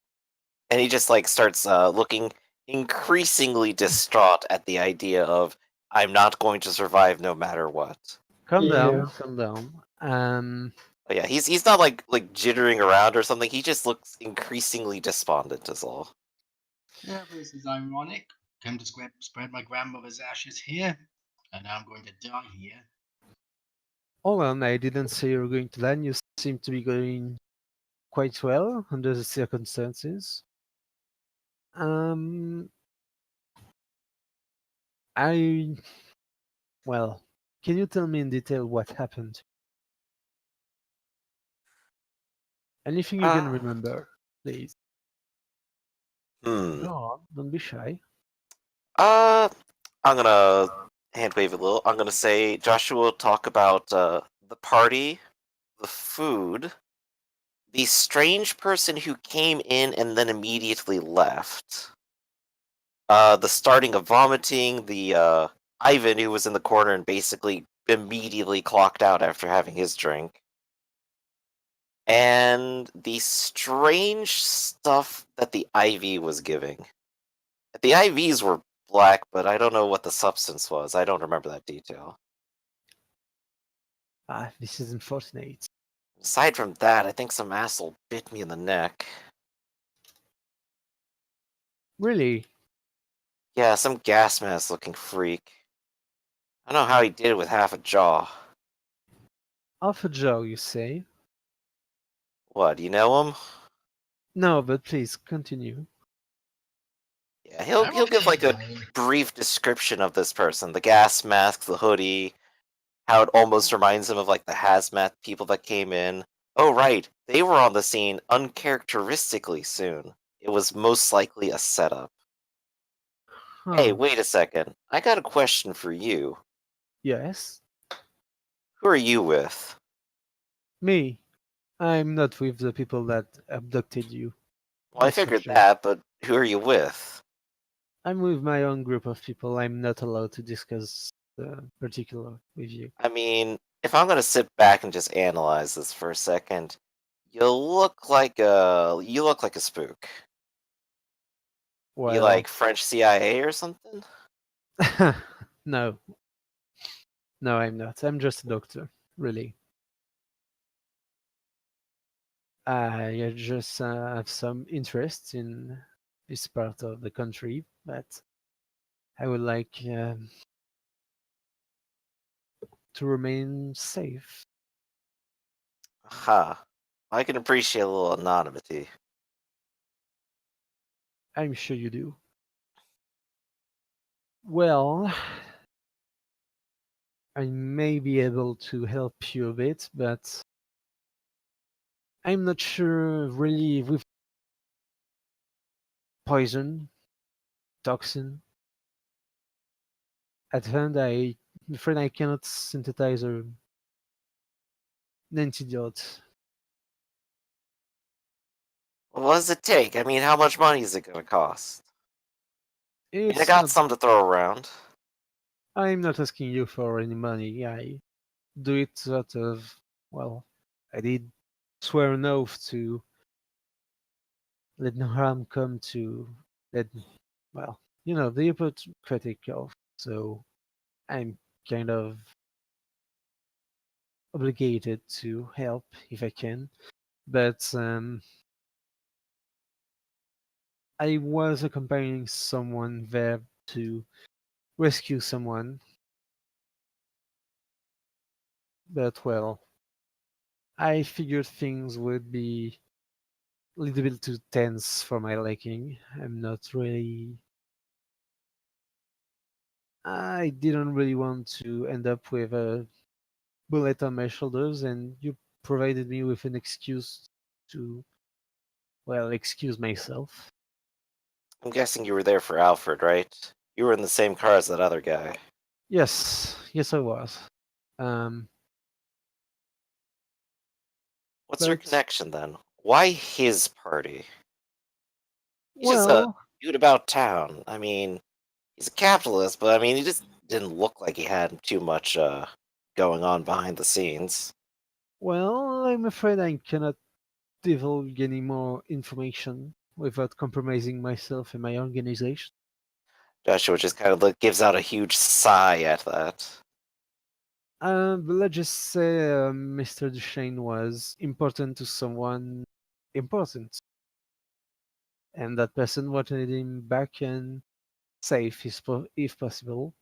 Speaker 3: And he just like starts looking increasingly distraught at the idea of I'm not going to survive no matter what.
Speaker 1: Calm
Speaker 5: Yeah.
Speaker 1: down, calm down.
Speaker 3: But yeah, he's not like jittering around or something. He just looks increasingly despondent. Is all.
Speaker 4: Yeah, this is ironic. Came to spread my grandmother's ashes here, and now I'm going to die here.
Speaker 1: Hold on, I didn't say you were going to land. You seem to be going quite well under the circumstances. Um, I Well, can you tell me in detail what happened? Anything you can
Speaker 3: Uh,
Speaker 1: remember, please.
Speaker 3: hmm.
Speaker 1: Go on, don't be shy.
Speaker 3: Uh, I'm gonna hand wave it a little. I'm gonna say Joshua will talk about the party, the food, the strange person who came in and then immediately left. The starting of vomiting, the Ivan who was in the corner and basically immediately clocked out after having his drink, and the strange stuff that the IV was giving. The IVs were black, but I don't know what the substance was. I don't remember that detail.
Speaker 1: Ah, this is unfortunate.
Speaker 3: Aside from that, I think some asshole bit me in the neck.
Speaker 1: Really?
Speaker 3: Yeah, some gas mask looking freak. I don't know how he did it with half a jaw.
Speaker 1: Alpha Joe, you say?
Speaker 3: What, do you know him?
Speaker 1: No, but please continue.
Speaker 3: Yeah, he'll give like a brief description of this person. The gas mask, the hoodie, how it almost reminds him of like the hazmat people that came in. Oh right, they were on the scene uncharacteristically soon. It was most likely a setup. Hey,
Speaker 1: Huh.
Speaker 3: wait a second. I got a question for you.
Speaker 1: Yes?
Speaker 3: Who are you with?
Speaker 1: Me. I'm not with the people that abducted you.
Speaker 3: Well, I
Speaker 1: That's for
Speaker 3: figured
Speaker 1: sure.
Speaker 3: that, but who are you with?
Speaker 1: I'm with my own group of people. I'm not allowed to discuss particular with you.
Speaker 3: I mean, if I'm gonna sit back and just analyze this for a second, you look like a spook. You
Speaker 1: Well,
Speaker 3: like French CIA or something?
Speaker 1: no. No, I'm not. I'm just a doctor, really. I just have some interest in this part of the country, but I would like to remain safe.
Speaker 3: Ha. I can appreciate a little anonymity.
Speaker 1: I'm sure you do. Well, I may be able to help you a bit, but I'm not sure really with poison, toxin. At hand, I'm afraid I cannot synthesize an antidote.
Speaker 3: What does it take? I mean, how much money is it gonna cost? I mean, I
Speaker 1: It's
Speaker 3: got
Speaker 1: not.
Speaker 3: some to throw around.
Speaker 1: I'm not asking you for any money. I do it out of, well, I did swear an oath to let no harm come to let, well, the Hippocratic oath. So I'm kind of obligated to help if I can. But I was accompanying someone there to rescue someone. But well, I figured things would be a little bit too tense for my liking. I didn't really want to end up with a bullet on my shoulders, and you provided me with an excuse to, well, excuse myself.
Speaker 3: I'm guessing you were there for Alfred, right? You were in the same car as that other guy.
Speaker 1: Yes, I was. Um,
Speaker 3: What's your
Speaker 1: but
Speaker 3: connection then? Why his party? He's just a
Speaker 1: well,
Speaker 3: dude about town. I mean, he's a capitalist, but I mean, he just didn't look like he had too much going on behind the scenes.
Speaker 1: I'm afraid I cannot divulge any more information without compromising myself and my organization.
Speaker 3: Joshua just kind of gives out a huge sigh at that.
Speaker 1: But let's just say Mr. Duchesne was important to someone important, and that person wanted him back and safe if possible.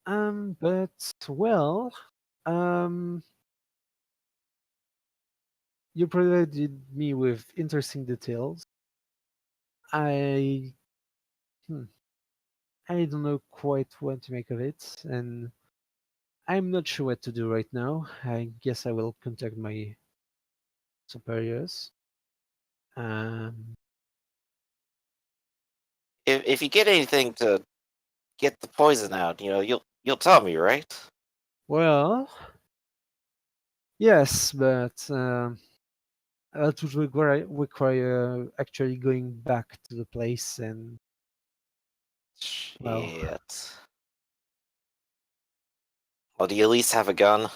Speaker 1: But well, um, you provided me with interesting details. I, hmm, I don't know quite what to make of it, and I'm not sure what to do right now. I guess I will contact my superiors. Um,
Speaker 3: If you get anything to get the poison out, you'll tell me, right?
Speaker 1: well, yes, but that would require actually going back to the place and, well,
Speaker 3: Shit. Well, do you at least have a gun?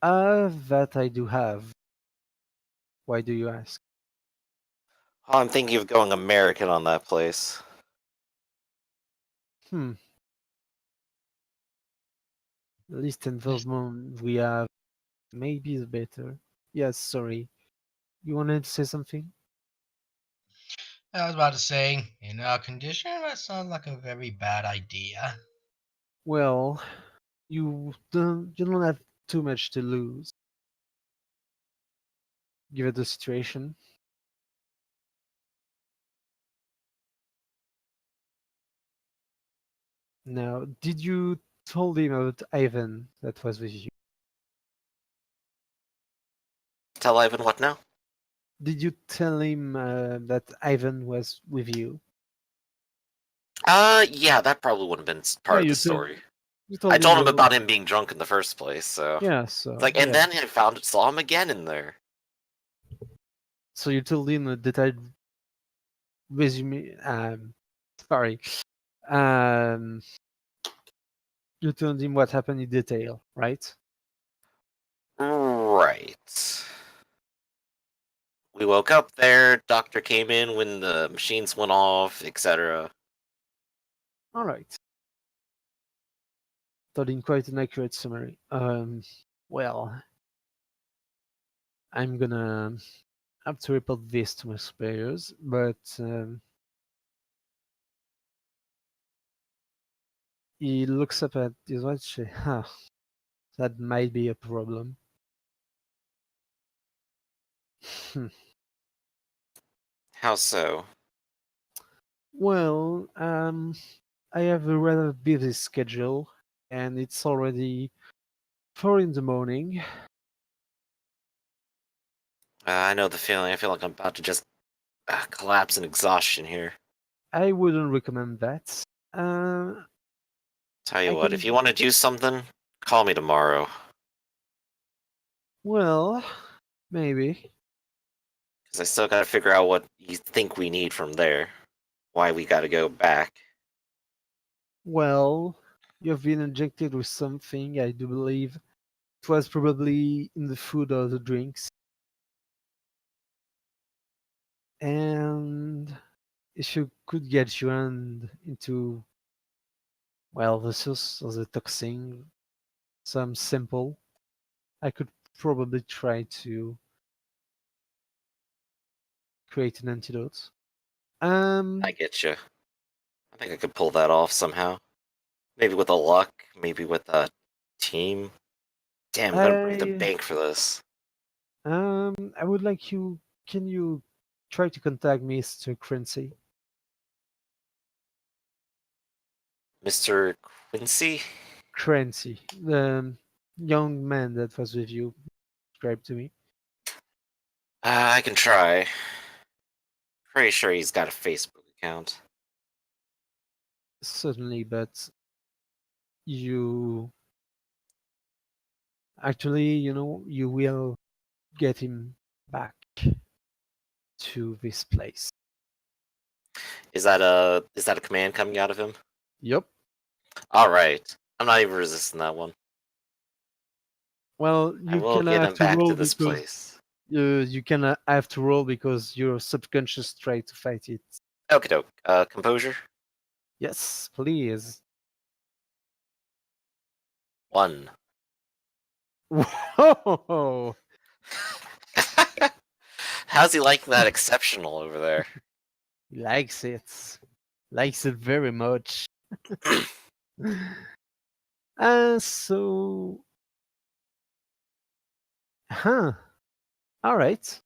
Speaker 1: that I do have. Why do you ask?
Speaker 3: Oh, I'm thinking of going American on that place.
Speaker 1: Hmm. The least involvement we have maybe is better. Yes, sorry. You wanted to say something?
Speaker 4: I was about to say, in our condition, that sounds like a very bad idea.
Speaker 1: Well, you don't have too much to lose, given the situation. Now, did you told him about Ivan that was with you?
Speaker 3: Tell Ivan what now?
Speaker 1: Did you tell him that Ivan was with you?
Speaker 3: Yeah, that probably would have been
Speaker 1: Yeah,
Speaker 3: part of the story.
Speaker 1: you
Speaker 3: I
Speaker 1: told him
Speaker 3: told him
Speaker 1: the
Speaker 3: about him being drunk in the first place, so
Speaker 1: yeah.
Speaker 3: it's
Speaker 1: So
Speaker 3: like, and
Speaker 1: yeah,
Speaker 3: then I saw him again in there.
Speaker 1: so you told him a detailed resume. Sorry. Um, you told him what happened in detail, right?
Speaker 3: Right. We woke up there. Doctor came in when the machines went off, etc.
Speaker 1: All right. Told him quite an accurate summary. Well, I'm gonna have to report this to my superiors, but he looks up at his watch. Huh, that might be a problem.
Speaker 3: How so?
Speaker 1: Well, I have a rather busy schedule, and it's already 4 in the morning.
Speaker 3: I know the feeling. I feel like I'm about to just collapse in exhaustion here.
Speaker 1: I wouldn't recommend that. Uh,
Speaker 3: Tell you
Speaker 1: I
Speaker 3: what, if
Speaker 1: can.
Speaker 3: you want to do something, call me tomorrow.
Speaker 1: Well, maybe.
Speaker 3: Because I still gotta figure out what you think we need from there. Why we gotta go back.
Speaker 1: Well, you've been injected with something, I do believe. It was probably in the food or the drinks. And if you could get your hand into, well, the source of the toxin, some simple, I could probably try to create an antidote.
Speaker 3: I get you. I think I could pull that off somehow. Maybe with a luck, maybe with a team. Damn, I'm gonna break the
Speaker 1: I
Speaker 3: bank for this.
Speaker 1: I would like you. Can you try to contact Mr. Crency?
Speaker 3: Mr. Quincy?
Speaker 1: Crency, the young man that was with you, described to me.
Speaker 3: I can try. Pretty sure he's got a Facebook account.
Speaker 1: Certainly, but you actually, you will get him back to this place.
Speaker 3: Is that a command coming out of him?
Speaker 1: Yep.
Speaker 3: Alright. I'm not even resisting that one.
Speaker 1: Well,
Speaker 3: I
Speaker 1: you
Speaker 3: will
Speaker 1: kinda
Speaker 3: get
Speaker 1: have
Speaker 3: him
Speaker 1: to
Speaker 3: back
Speaker 1: roll
Speaker 3: to this
Speaker 1: because
Speaker 3: place.
Speaker 1: you kinda have to roll because your subconscious tried to fight it.
Speaker 3: Okie doke. Composure?
Speaker 1: Yes, please.
Speaker 3: 1.
Speaker 1: Whoa!
Speaker 3: How's he like that exceptional over there?
Speaker 1: He likes it. Likes it very much. So, huh? All right.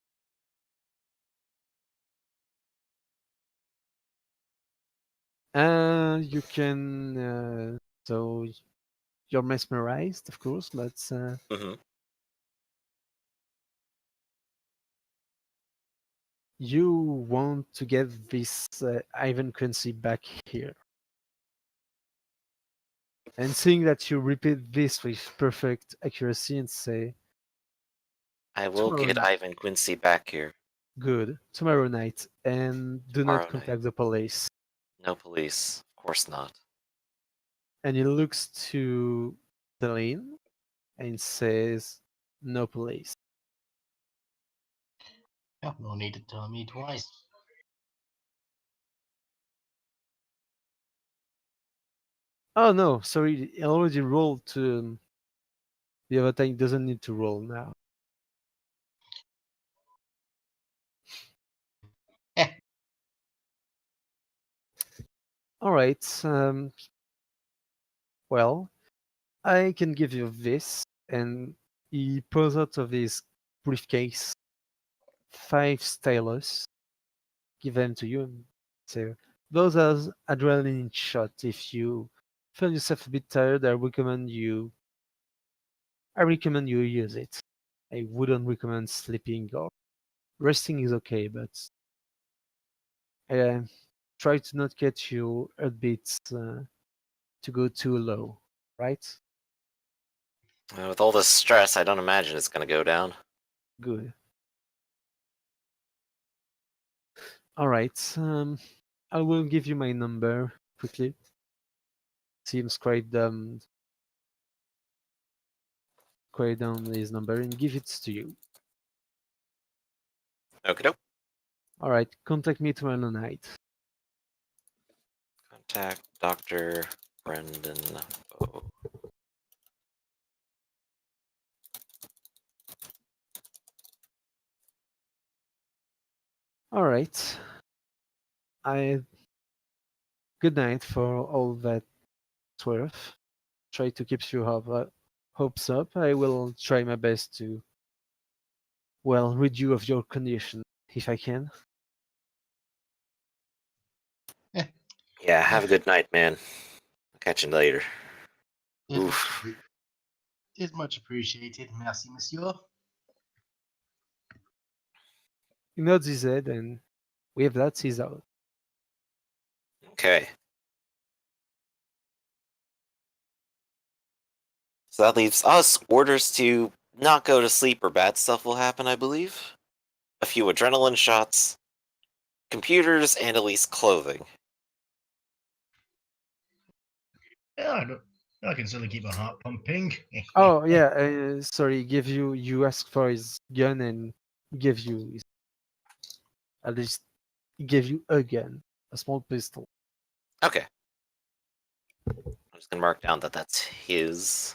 Speaker 1: You can. So you're mesmerized, of course, but
Speaker 3: hmm
Speaker 1: you want to get this Ivan Quincy back here. And seeing that you repeat this with perfect accuracy and say,
Speaker 3: I will
Speaker 1: tomorrow
Speaker 3: get
Speaker 1: night,
Speaker 3: Ivan Quincy back here.
Speaker 1: good, tomorrow night, and do not
Speaker 3: Tomorrow night.
Speaker 1: contact the police.
Speaker 3: No police. Of course not.
Speaker 1: And he looks to Celine and says, no police.
Speaker 4: Yeah, no need to tell me twice.
Speaker 1: Oh no, sorry, he already rolled to the other time, doesn't need to roll now. Alright, well, I can give you this, and he pulls out of his briefcase 5 stylus, give them to you, and say, those are adrenaline shots. If you feel yourself a bit tired, I recommend you use it. I wouldn't recommend sleeping or resting is okay, but try to not get your heartbeats to go too low, right?
Speaker 3: With all this stress, I don't imagine it's gonna go down.
Speaker 1: Good. All right. I will give you my number quickly. Seems quite down his number and give it to you.
Speaker 3: Okie doke.
Speaker 1: All right. Contact me tomorrow night.
Speaker 3: Contact Dr. Brendan O.
Speaker 1: All right. I Good night for all that it's worth. Try to keep your hopes up. I will try my best to, well, rid you of your condition if I can.
Speaker 3: Yeah, have a good night, man. I'll catch you later.
Speaker 4: Is much,
Speaker 3: Oof.
Speaker 4: is much appreciated. Merci, monsieur.
Speaker 1: He nods his head, and with that, he's out.
Speaker 3: Okay. So that leaves us orders to not go to sleep or bad stuff will happen, I believe. A few adrenaline shots, computers, and at least clothing.
Speaker 4: Yeah, I can certainly keep my heart pumping.
Speaker 1: Oh yeah, sorry. You asked for his gun, and give you at least he gave you a gun, a small pistol.
Speaker 3: Okay. I'm just gonna mark down that that's his.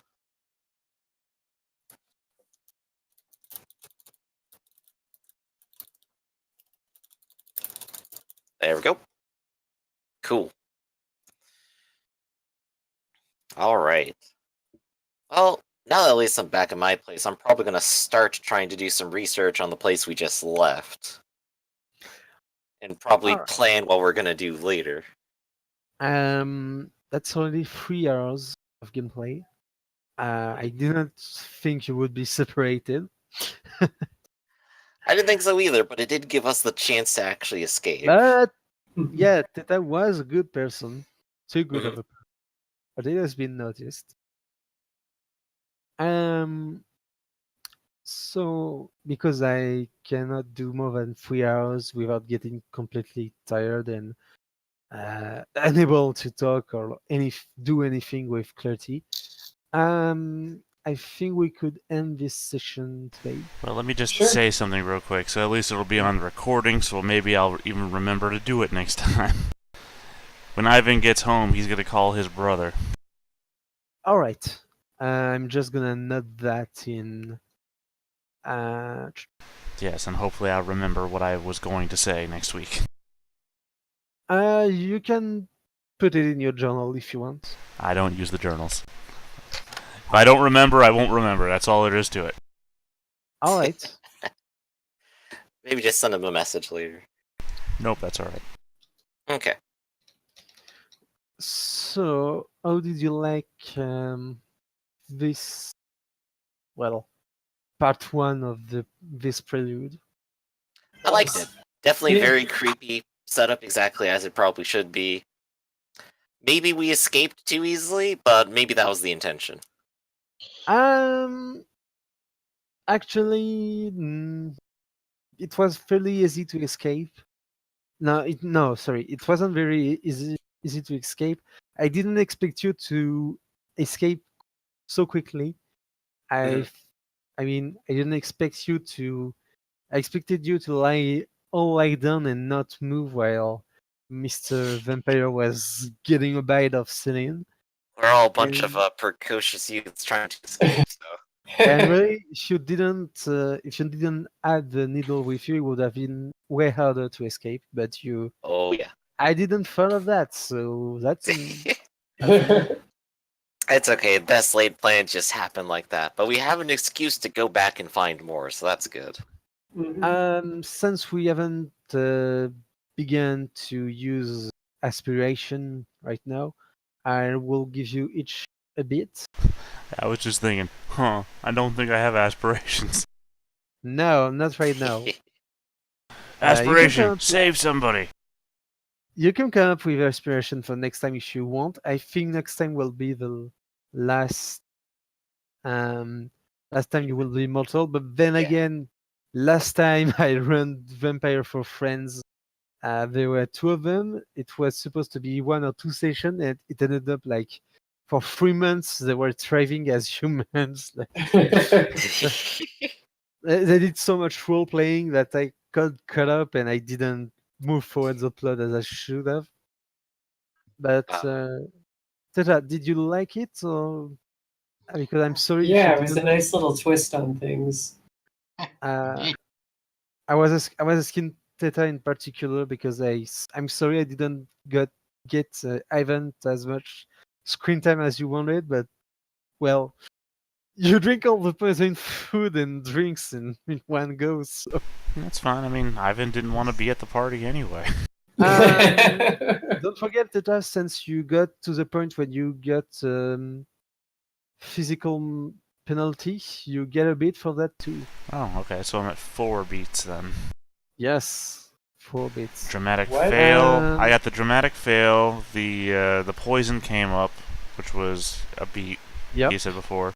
Speaker 3: There we go. Cool. All right. Well, now that at least I'm back at my place, I'm probably gonna start trying to do some research on the place we just left, and probably
Speaker 1: Alright.
Speaker 3: plan what we're gonna do later.
Speaker 1: That's already 3 hours of gameplay. I didn't think you would be separated.
Speaker 3: I didn't think so either, but it did give us the chance to actually escape.
Speaker 1: But yeah, Teta was a good person. Too good
Speaker 3: Mhm.
Speaker 1: of a person. But it has been noticed. Um so because I cannot do more than 3 hours without getting completely tired and unable to talk or do anything with clarity, I think we could end this session today.
Speaker 2: Well, let me just
Speaker 5: Sure.
Speaker 2: say something real quick, so at least it'll be on recording, so maybe I'll even remember to do it next time. When Ivan gets home, he's gonna call his brother.
Speaker 1: All right. I'm just gonna note that in.
Speaker 2: Yes, and hopefully I'll remember what I was going to say next week.
Speaker 1: You can put it in your journal if you want.
Speaker 2: I don't use the journals. If I don't remember, I won't remember. That's all there is to it.
Speaker 1: All right.
Speaker 3: Maybe just send him a message later.
Speaker 2: Nope, that's alright.
Speaker 3: Okay.
Speaker 1: So, how did you like this? Well, part one of this prelude.
Speaker 3: I liked it. Definitely
Speaker 5: Yeah.
Speaker 3: very creepy setup, exactly as it probably should be. Maybe we escaped too easily, but maybe that was the intention.
Speaker 1: Actually, it was fairly easy to escape. No, sorry, it wasn't very easy to escape. I didn't expect you to escape so quickly.
Speaker 3: Mhm.
Speaker 1: I mean, I didn't expect you to. I expected you to lie down and not move while Mr. Vampire was getting a bite of Celine.
Speaker 3: We're all a bunch
Speaker 1: And,
Speaker 3: of precocious youths trying to escape, so.
Speaker 1: and really, if you didn't add the needle with you, it would have been way harder to escape. But
Speaker 3: Oh, yeah.
Speaker 1: I didn't follow that, so that's an
Speaker 3: It's okay. Best laid plans just happen like that. But we have an excuse to go back and find more, so that's good.
Speaker 1: Since we haven't begun to use aspiration right now, I will give you each a bit.
Speaker 2: I was just thinking, I don't think I have aspirations.
Speaker 1: No, not right now.
Speaker 2: Aspiration! Save somebody!
Speaker 1: You can come up with aspiration for next time if you want. I think next time will be the last last time you will be immortal. But then
Speaker 4: Yeah.
Speaker 1: again, last time I ran Vampire for Friends, there were two of them. It was supposed to be 1 or 2 sessions, and it ended up like for 3 months they were thriving as humans. They did so much role playing that I got caught up and I didn't move forward the plot as I should have. But Teta, did you like it? Or because I'm sorry if you
Speaker 5: Yeah, it was a
Speaker 1: didn't.
Speaker 5: nice little twist on things.
Speaker 1: I was asking Theta in particular because I'm sorry I didn't get Ivan as much screen time as you wanted, but well, you drink all the poison food and drinks in one go. So
Speaker 2: That's fine. I mean, Ivan didn't want to be at the party anyway.
Speaker 1: don't forget that since you got to the point when you got physical penalty, you get a bit for that too.
Speaker 2: Oh, okay. So I'm at 4 beats then.
Speaker 1: Yes, 4 bits.
Speaker 2: Dramatic
Speaker 5: What?
Speaker 2: fail. I got the dramatic fail. The poison came up, which was a beat.
Speaker 1: Yep.
Speaker 2: You said before.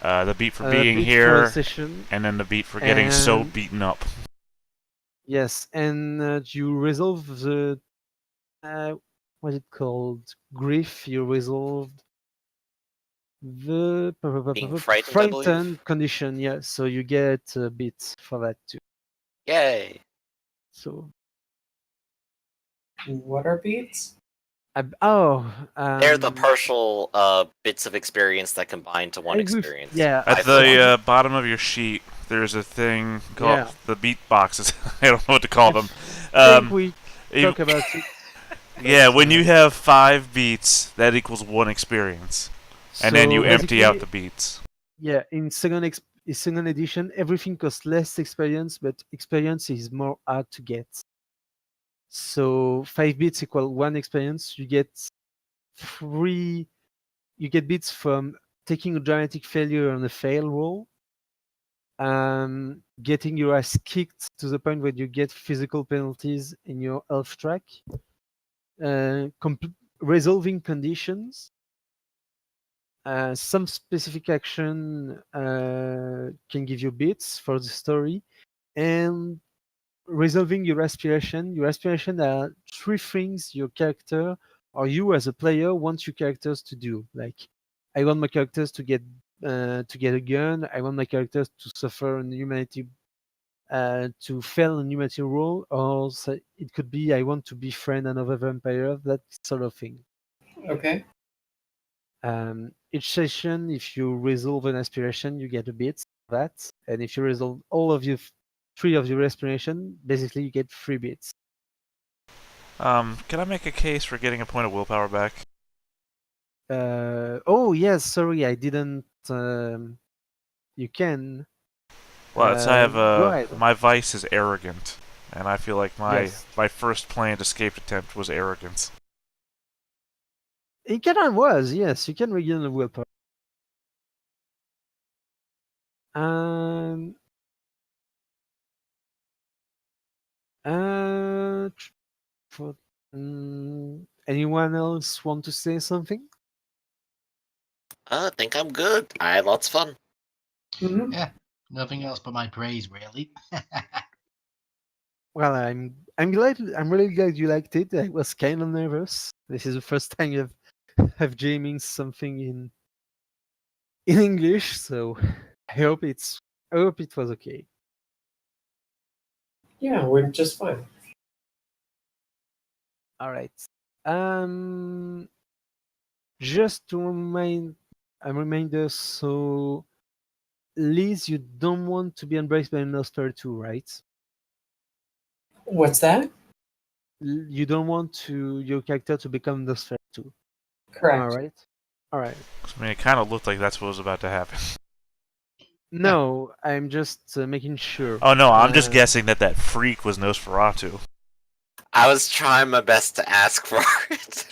Speaker 2: The beat for
Speaker 1: A
Speaker 2: being
Speaker 1: beat for
Speaker 2: here,
Speaker 1: a session.
Speaker 2: and then the beat for getting so
Speaker 1: And-
Speaker 2: beaten up.
Speaker 1: Yes, and you resolve the what's it called? Grief. You resolved the
Speaker 3: Being frightened, I believe.
Speaker 1: condition. Yeah, so you get a bit for that too.
Speaker 3: Yay!
Speaker 1: So
Speaker 5: What are beats?
Speaker 3: They're the partial bits of experience that combine to one experience.
Speaker 1: Yeah,
Speaker 2: At
Speaker 3: I
Speaker 2: the bottom of your sheet, there's a thing called the beat boxes. I don't know what to call them.
Speaker 1: I think we talk about it.
Speaker 2: Yeah, when you have 5 beats, that equals 1 experience, and then
Speaker 1: So
Speaker 2: you empty out
Speaker 1: basically,
Speaker 2: the beats.
Speaker 1: Yeah, in second edition, everything costs less experience, but experience is more hard to get. So 5 bits equal 1 experience. You get 3. You get bits from taking a dramatic failure on a fail roll, getting your ass kicked to the point where you get physical penalties in your health track, resolving conditions. Some specific action can give you bits for the story, and resolving your aspiration. Your aspiration are 3 things your character or you as a player want your characters to do. Like, I want my characters to get a gun. I want my characters to suffer an humanity, to fail an humanity roll, or it could be I want to befriend another vampire. That sort of thing.
Speaker 5: Okay.
Speaker 1: Each session, if you resolve an aspiration, you get a bit of that, and if you resolve all of your 3 of your aspiration, basically you get 3 bits.
Speaker 2: Can I make a case for getting a point of willpower back?
Speaker 1: Oh yes, sorry, I didn't. You can.
Speaker 2: Well, so I have
Speaker 1: Go ahead.
Speaker 2: my vice is arrogant, and I feel like my
Speaker 1: Yes.
Speaker 2: my first planned escape attempt was arrogance.
Speaker 1: It kind of was, yes. You can regain the willpower. Um. Uh. For, anyone else want to say something?
Speaker 3: I think I'm good. I had lots of fun.
Speaker 5: Mm-hmm.
Speaker 4: Yeah, nothing else but my praise, really.
Speaker 1: Well, I'm glad. I'm really glad you liked it. I was kind of nervous. This is the first time I've have jamming something in English, so I hope it was okay.
Speaker 5: Yeah, we're just fine.
Speaker 1: All right. Just to a reminder. So, Liz, you don't want to be embraced by Nosferatu, right?
Speaker 5: What's that?
Speaker 1: You don't want your character to become Nosferatu.
Speaker 5: Correct.
Speaker 1: All right. All right.
Speaker 2: I mean, it kind of looked like that's what was about to happen.
Speaker 1: No, I'm just making sure.
Speaker 2: Oh no, I'm just guessing that freak was Nosferatu.
Speaker 3: I was trying my best to ask for it.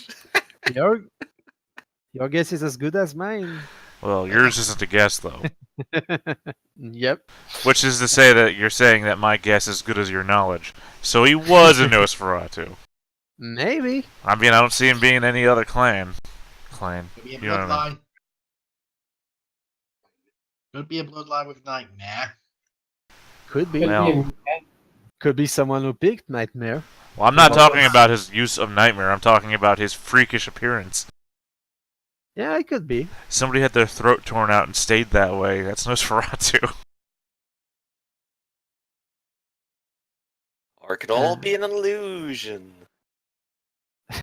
Speaker 1: Your guess is as good as mine.
Speaker 2: Well, yours isn't a guess though.
Speaker 1: Yep.
Speaker 2: Which is to say that you're saying that my guess is as good as your knowledge. So he was a Nosferatu.
Speaker 1: Maybe.
Speaker 2: I mean, I don't see him being any other clan.
Speaker 4: Could be a
Speaker 2: You know what I mean?
Speaker 4: bloodline. Could be a bloodline with Nightmare.
Speaker 1: Could be.
Speaker 5: Could
Speaker 2: Well.
Speaker 5: be in-
Speaker 1: Could be someone who picked Nightmare.
Speaker 2: Well, I'm not
Speaker 5: Well,
Speaker 2: talking about his use of Nightmare. I'm talking about his freakish appearance.
Speaker 1: Yeah, it could be.
Speaker 2: Somebody had their throat torn out and stayed that way. That's Nosferatu.
Speaker 3: Or it could all be an illusion.